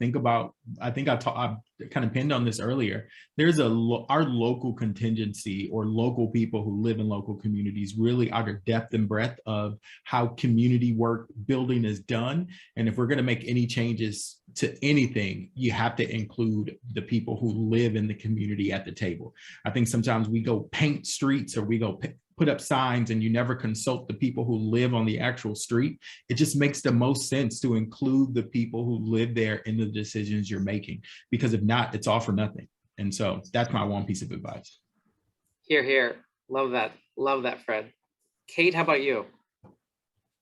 kind of pinned on this earlier. There's our local contingency or local people who live in local communities really are the depth and breadth of how community work building is done. And if we're going to make any changes to anything, you have to include the people who live in the community at the table. I think sometimes we go paint streets or we go put up signs and you never consult the people who live on the actual street. It just makes the most sense to include the people who live there in the decisions you're making, because if not, it's all for nothing. And so that's my one piece of advice. Hear, hear. Love that. Love that, Fred. Kate, how about you?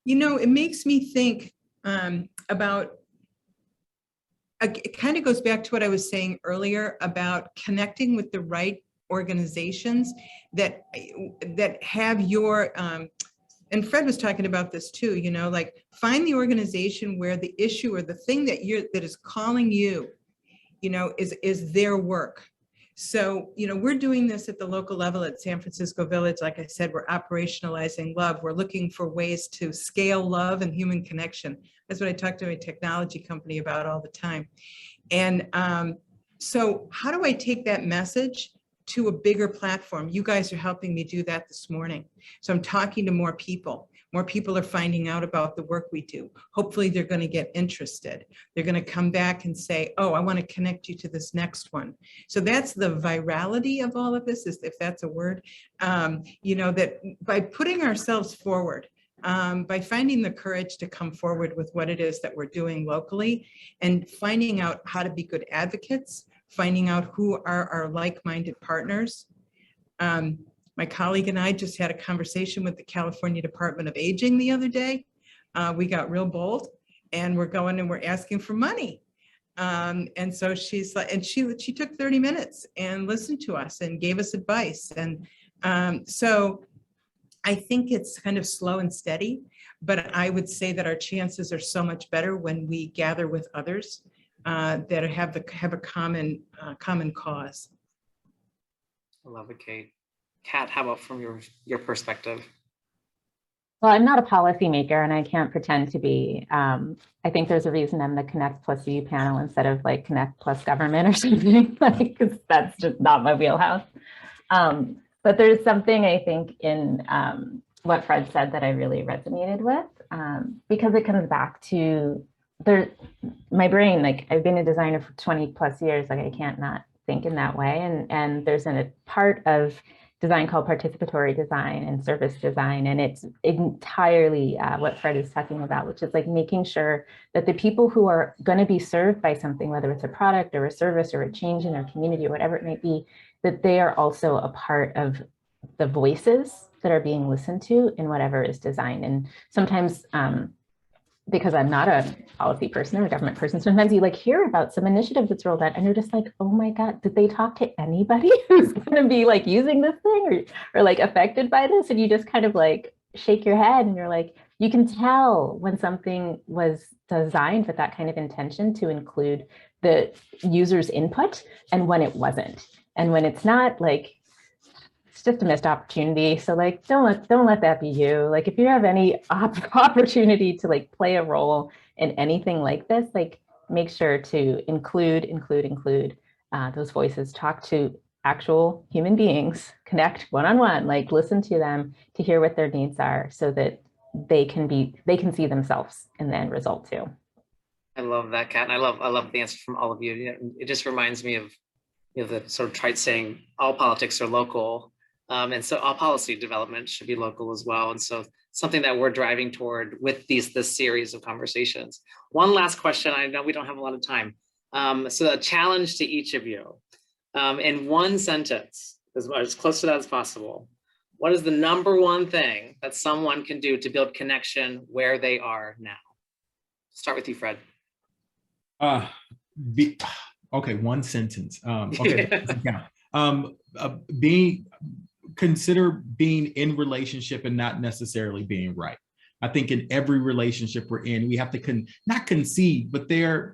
You know, it makes me think about, it kind of goes back to what I was saying earlier about connecting with the right organizations that have your, and Fred was talking about this too, you know, like find the organization where the issue or the thing that is calling you, you know, is their work. So, you know, we're doing this at the local level at San Francisco Village. Like I said, we're operationalizing love. We're looking for ways to scale love and human connection. That's what I talk to my technology company about all the time. And so how do I take that message to a bigger platform? You guys are helping me do that this morning. So I'm talking to more people. More people are finding out about the work we do. Hopefully they're going to get interested. They're going to come back and say, oh, I want to connect you to this next one. So that's the virality of all of this, is if that's a word, you know, that by putting ourselves forward, by finding the courage to come forward with what it is that we're doing locally and finding out how to be good advocates, finding out who are our like-minded partners. My colleague and I just had a conversation with the California Department of Aging the other day. We got real bold and we're going and we're asking for money. And so she's like, and she took 30 minutes and listened to us and gave us advice. And so I think it's kind of slow and steady, but I would say that our chances are so much better when we gather with others that have a common cause. I love it, Kate. Kat, how about from your perspective? Well, I'm not a policymaker and I can't pretend to be. I think there's a reason I'm the Connect+You panel instead of like Connect+Government or something, like, 'cause that's just not my wheelhouse. But there's something I think in what Fred said that I really resonated with, because it comes back to my brain. Like, I've been a designer for 20+ years, like I can't not think in that way. And there's a part of design called participatory design and service design. And it's entirely what Fred is talking about, which is like making sure that the people who are going to be served by something, whether it's a product or a service or a change in their community or whatever it may be, that they are also a part of the voices that are being listened to in whatever is designed. And sometimes, because I'm not a policy person or a government person, sometimes you like hear about some initiative that's rolled out and you're just like, oh my God, did they talk to anybody who's going to be like using this thing or like affected by this? And you just kind of like shake your head and you're like, you can tell when something was designed with that kind of intention to include the user's input and when it wasn't. And when it's not, like, it's just a missed opportunity. So like, don't let that be you. Like, if you have any opportunity to like play a role in anything like this, like make sure to include those voices, talk to actual human beings, connect one-on-one, like listen to them to hear what their needs are so that they can see themselves in the end result too. I love that, Kat. And I love the answer from all of you. It just reminds me of, you know, the sort of trite saying, all politics are local. And so all policy development should be local as well. And so something that we're driving toward with this series of conversations. One last question. I know we don't have a lot of time. So a challenge to each of you. In one sentence, as close to that as possible, what is the number one thing that someone can do to build connection where they are now? Start with you, Fred. Okay, one sentence. Okay, consider being in relationship and not necessarily being right. I think in every relationship we're in, we have to not concede, but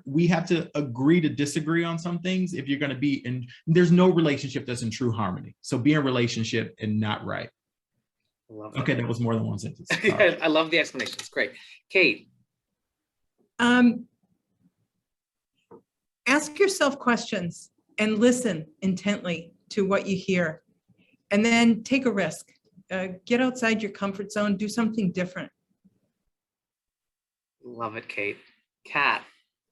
we have to agree to disagree on some things if you're going to be in. There's no relationship that's in true harmony. So be in a relationship and not right. Love that. Okay, that was more than one sentence. I love the explanations. Great. Kate. Ask yourself questions and listen intently to what you hear, and then take a risk. Get outside your comfort zone, do something different. Love it, Kate. Kat.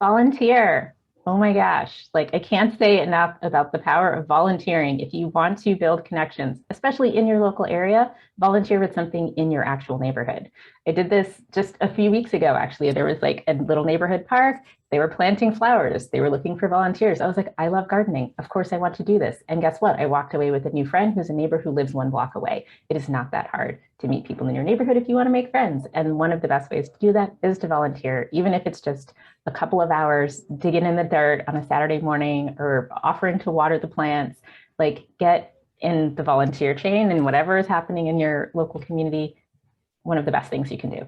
Volunteer. Oh my gosh, like I can't say enough about the power of volunteering. If you want to build connections, especially in your local area, volunteer with something in your actual neighborhood. I did this just a few weeks ago, actually. There was like a little neighborhood park. They were planting flowers. They were looking for volunteers. I was like, I love gardening. Of course I want to do this. And guess what? I walked away with a new friend who's a neighbor who lives 1 block away. It is not that hard to meet people in your neighborhood if you want to make friends. And one of the best ways to do that is to volunteer, even if it's just a couple of hours digging in the dirt on a Saturday morning or offering to water the plants. Like, get in the volunteer chain, and whatever is happening in your local community, one of the best things you can do.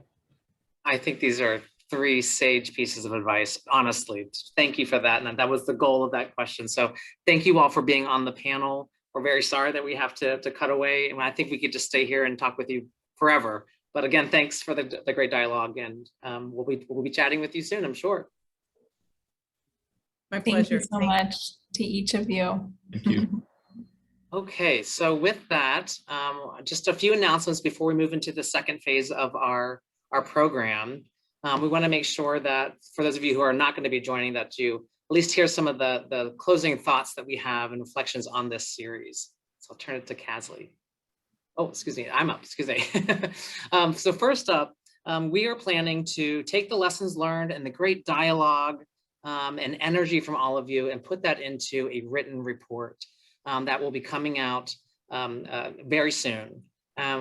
I think these are 3 sage pieces of advice, honestly. Thank you for that. And that was the goal of that question. So thank you all for being on the panel. We're very sorry that we have to cut away. And I think we could just stay here and talk with you forever. But again, thanks for the great dialogue, and we'll be chatting with you soon, I'm sure. My Thank pleasure. you so much to each of you. Thank you. Okay, so with that, just a few announcements before we move into the second phase of our program. We want to make sure that for those of you who are not going to be joining, that you at least hear some of the closing thoughts that we have and reflections on this series. So I'll turn it to Casley. Oh, excuse me, I'm up, excuse me. So first up, we are planning to take the lessons learned and the great dialogue and energy from all of you and put that into a written report that will be coming out very soon.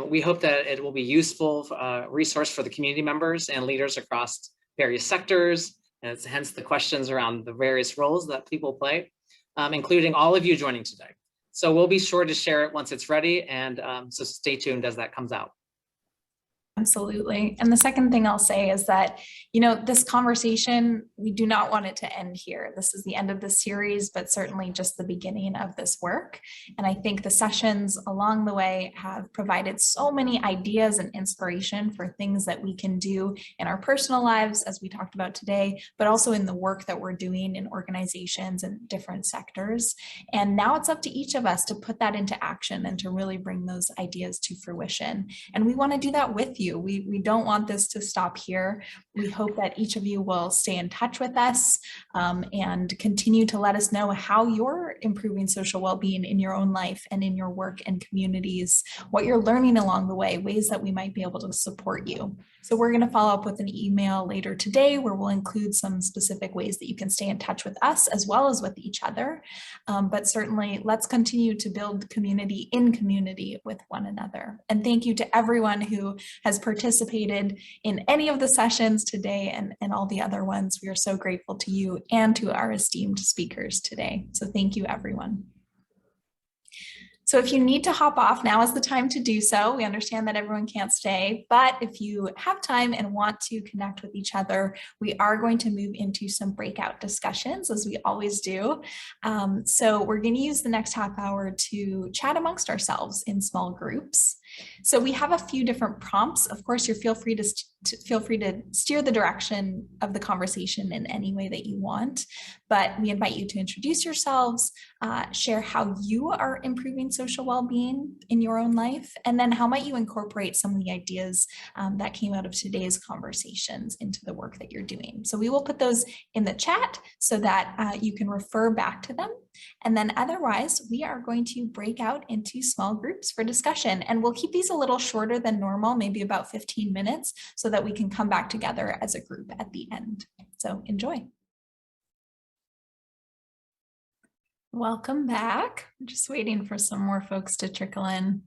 We hope that it will be useful resource for the community members and leaders across various sectors, and it's hence the questions around the various roles that people play, including all of you joining today. So we'll be sure to share it once it's ready, and so stay tuned as that comes out. Absolutely. And the second thing I'll say is that, this conversation, we do not want it to end here. This is the end of the series, but certainly just the beginning of this work. And I think the sessions along the way have provided so many ideas and inspiration for things that we can do in our personal lives, as we talked about today, but also in the work that we're doing in organizations and different sectors. And now it's up to each of us to put that into action and to really bring those ideas to fruition. And we want to do that with you. We don't want this to stop here. We hope that each of you will stay in touch with us and continue to let us know how you're improving social well-being in your own life and in your work and communities, what you're learning along the way, ways that we might be able to support you. So we're going to follow up with an email later today where we'll include some specific ways that you can stay in touch with us as well as with each other. But certainly let's continue to build community in community with one another. And thank you to everyone who has participated in any of the sessions today and all the other ones. We are so grateful to you and to our esteemed speakers today. So thank you, everyone. So if you need to hop off, now is the time to do so. We understand that everyone can't stay, but if you have time and want to connect with each other, we are going to move into some breakout discussions, as we always do. So we're going to use the next half hour to chat amongst ourselves in small groups. So we have a few different prompts. Of course, you feel free to steer the direction of the conversation in any way that you want, but we invite you to introduce yourselves, share how you are improving social well-being in your own life, and then how might you incorporate some of the ideas that came out of today's conversations into the work that you're doing. So we will put those in the chat so that you can refer back to them. And then otherwise, we are going to break out into small groups for discussion, and we'll keep these a little shorter than normal, maybe about 15 minutes, so that we can come back together as a group at the end. So enjoy. Welcome back. I'm just waiting for some more folks to trickle in.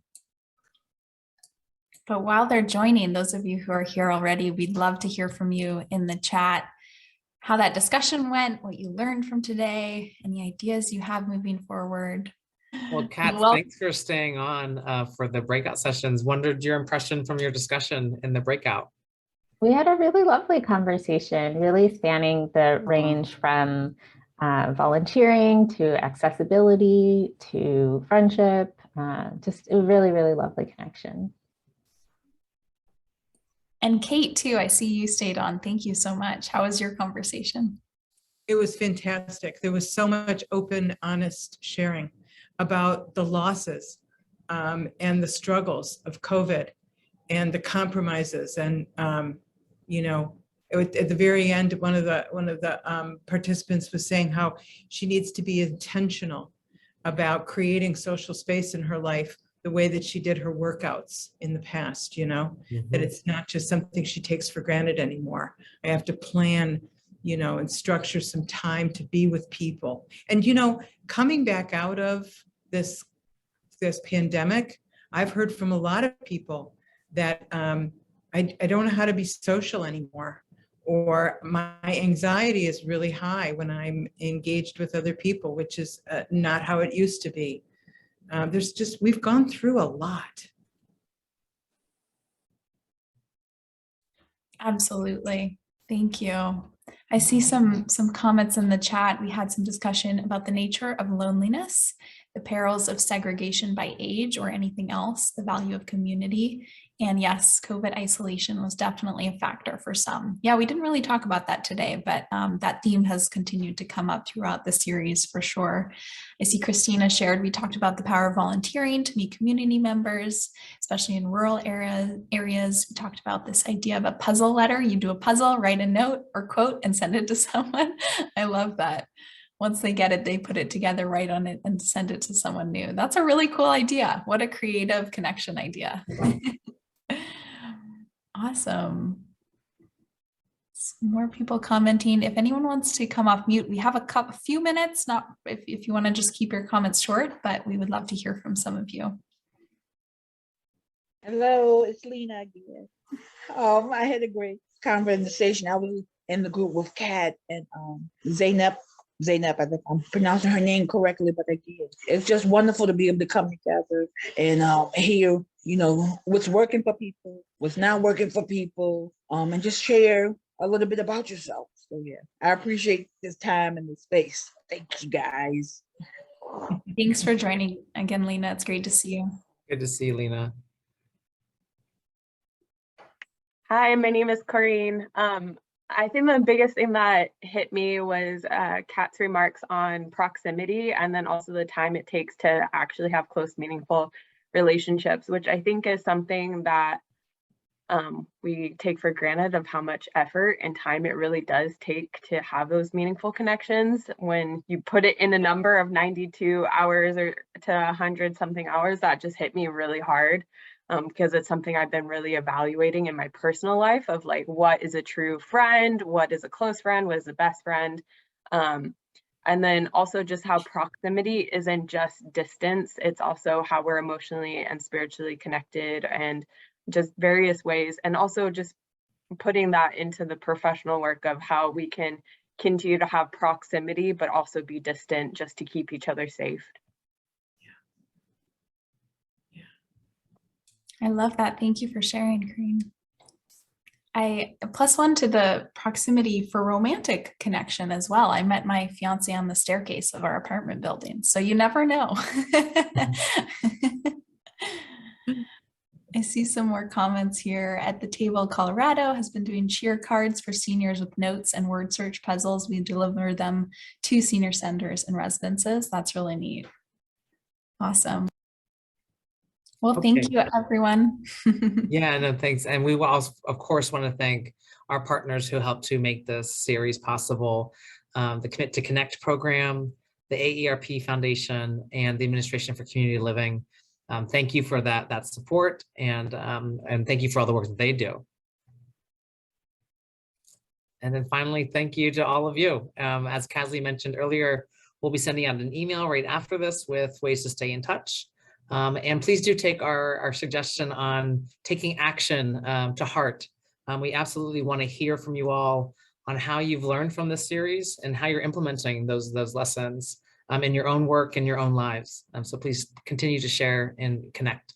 But while they're joining, those of you who are here already, we'd love to hear from you in the chat, how that discussion went, what you learned from today, any ideas you have moving forward. Well, Kat, Well, thanks for staying on for the breakout sessions. Wondered your impression from your discussion in the breakout. We had a really lovely conversation, really spanning the range from volunteering to accessibility to friendship. Just a really, really lovely connection. and Kate too, I see you stayed on. Thank you so much. How was your conversation? It was fantastic. There was so much open, honest sharing about the losses and the struggles of COVID and the compromises. And, you know, at the very end, one of the participants was saying how she needs to be intentional about creating social space in her life the way that she did her workouts in the past, you know, that it's not just something she takes for granted anymore. I have to plan, you know, and structure some time to be with people. And, you know, coming back out of this pandemic, I've heard from a lot of people that I don't know how to be social anymore, or my anxiety is really high when I'm engaged with other people, which is not how it used to be. We've gone through a lot. Absolutely. Thank you. I see some comments in the chat. We had some discussion about the nature of loneliness, the perils of segregation by age or anything else, the value of community. And yes, COVID isolation was definitely a factor for some. Yeah, we didn't really talk about that today, but that theme has continued to come up throughout the series for sure. I see Christina shared, we talked about the power of volunteering to meet community members, especially in rural areas. We talked about this idea of a puzzle letter. You do a puzzle, write a note or quote and send it to someone. I love that. Once they get it, they put it together, write on it and send it to someone new. That's a really cool idea. What a creative connection idea. Awesome. Some more people commenting. If anyone wants to come off mute, we have a few minutes, not if you want to just keep your comments short, but we would love to hear from some of you. Hello, it's Lena again. I had a great conversation. I was in the group with Kat and Zainab, I think I'm pronouncing her name correctly, but again, it's just wonderful to be able to come together and hear, you know, what's working for people, what's not working for people, and just share a little bit about yourself. So yeah, I appreciate this time and this space. Thank you guys. Thanks for joining again, Lena. It's great to see you. Good to see you, Lena. Hi, my name is Corrine. I think the biggest thing that hit me was Kat's remarks on proximity and then also the time it takes to actually have close, meaningful relationships, which I think is something that we take for granted of how much effort and time it really does take to have those meaningful connections. When you put it in a number of 92 hours or to 100 something hours, that just hit me really hard. Because it's something I've been really evaluating in my personal life of like, what is a true friend? What is a close friend? What is a best friend? And then also just how proximity isn't just distance. It's also how we're emotionally and spiritually connected and just various ways. And also just putting that into the professional work of how we can continue to have proximity, but also be distant just to keep each other safe. I love that. Thank you for sharing, Corinne. I +1 to the proximity for romantic connection as well. I met my fiance on the staircase of our apartment building, so you never know. I see some more comments here. At the table, Colorado has been doing cheer cards for seniors with notes and word search puzzles. We deliver them to senior centers and residences. That's really neat. Awesome. Well, thank you, everyone. Yeah, no, thanks. And we will also, of course, want to thank our partners who helped to make this series possible. The Commit to Connect program, the AERP Foundation, and the Administration for Community Living. Thank you for that support, and thank you for all the work that they do. And then finally, thank you to all of you. As Kathleen mentioned earlier, we'll be sending out an email right after this with ways to stay in touch. And please do take our suggestion on taking action to heart. We absolutely want to hear from you all on how you've learned from this series and how you're implementing those lessons in your own work and your own lives. So please continue to share and connect.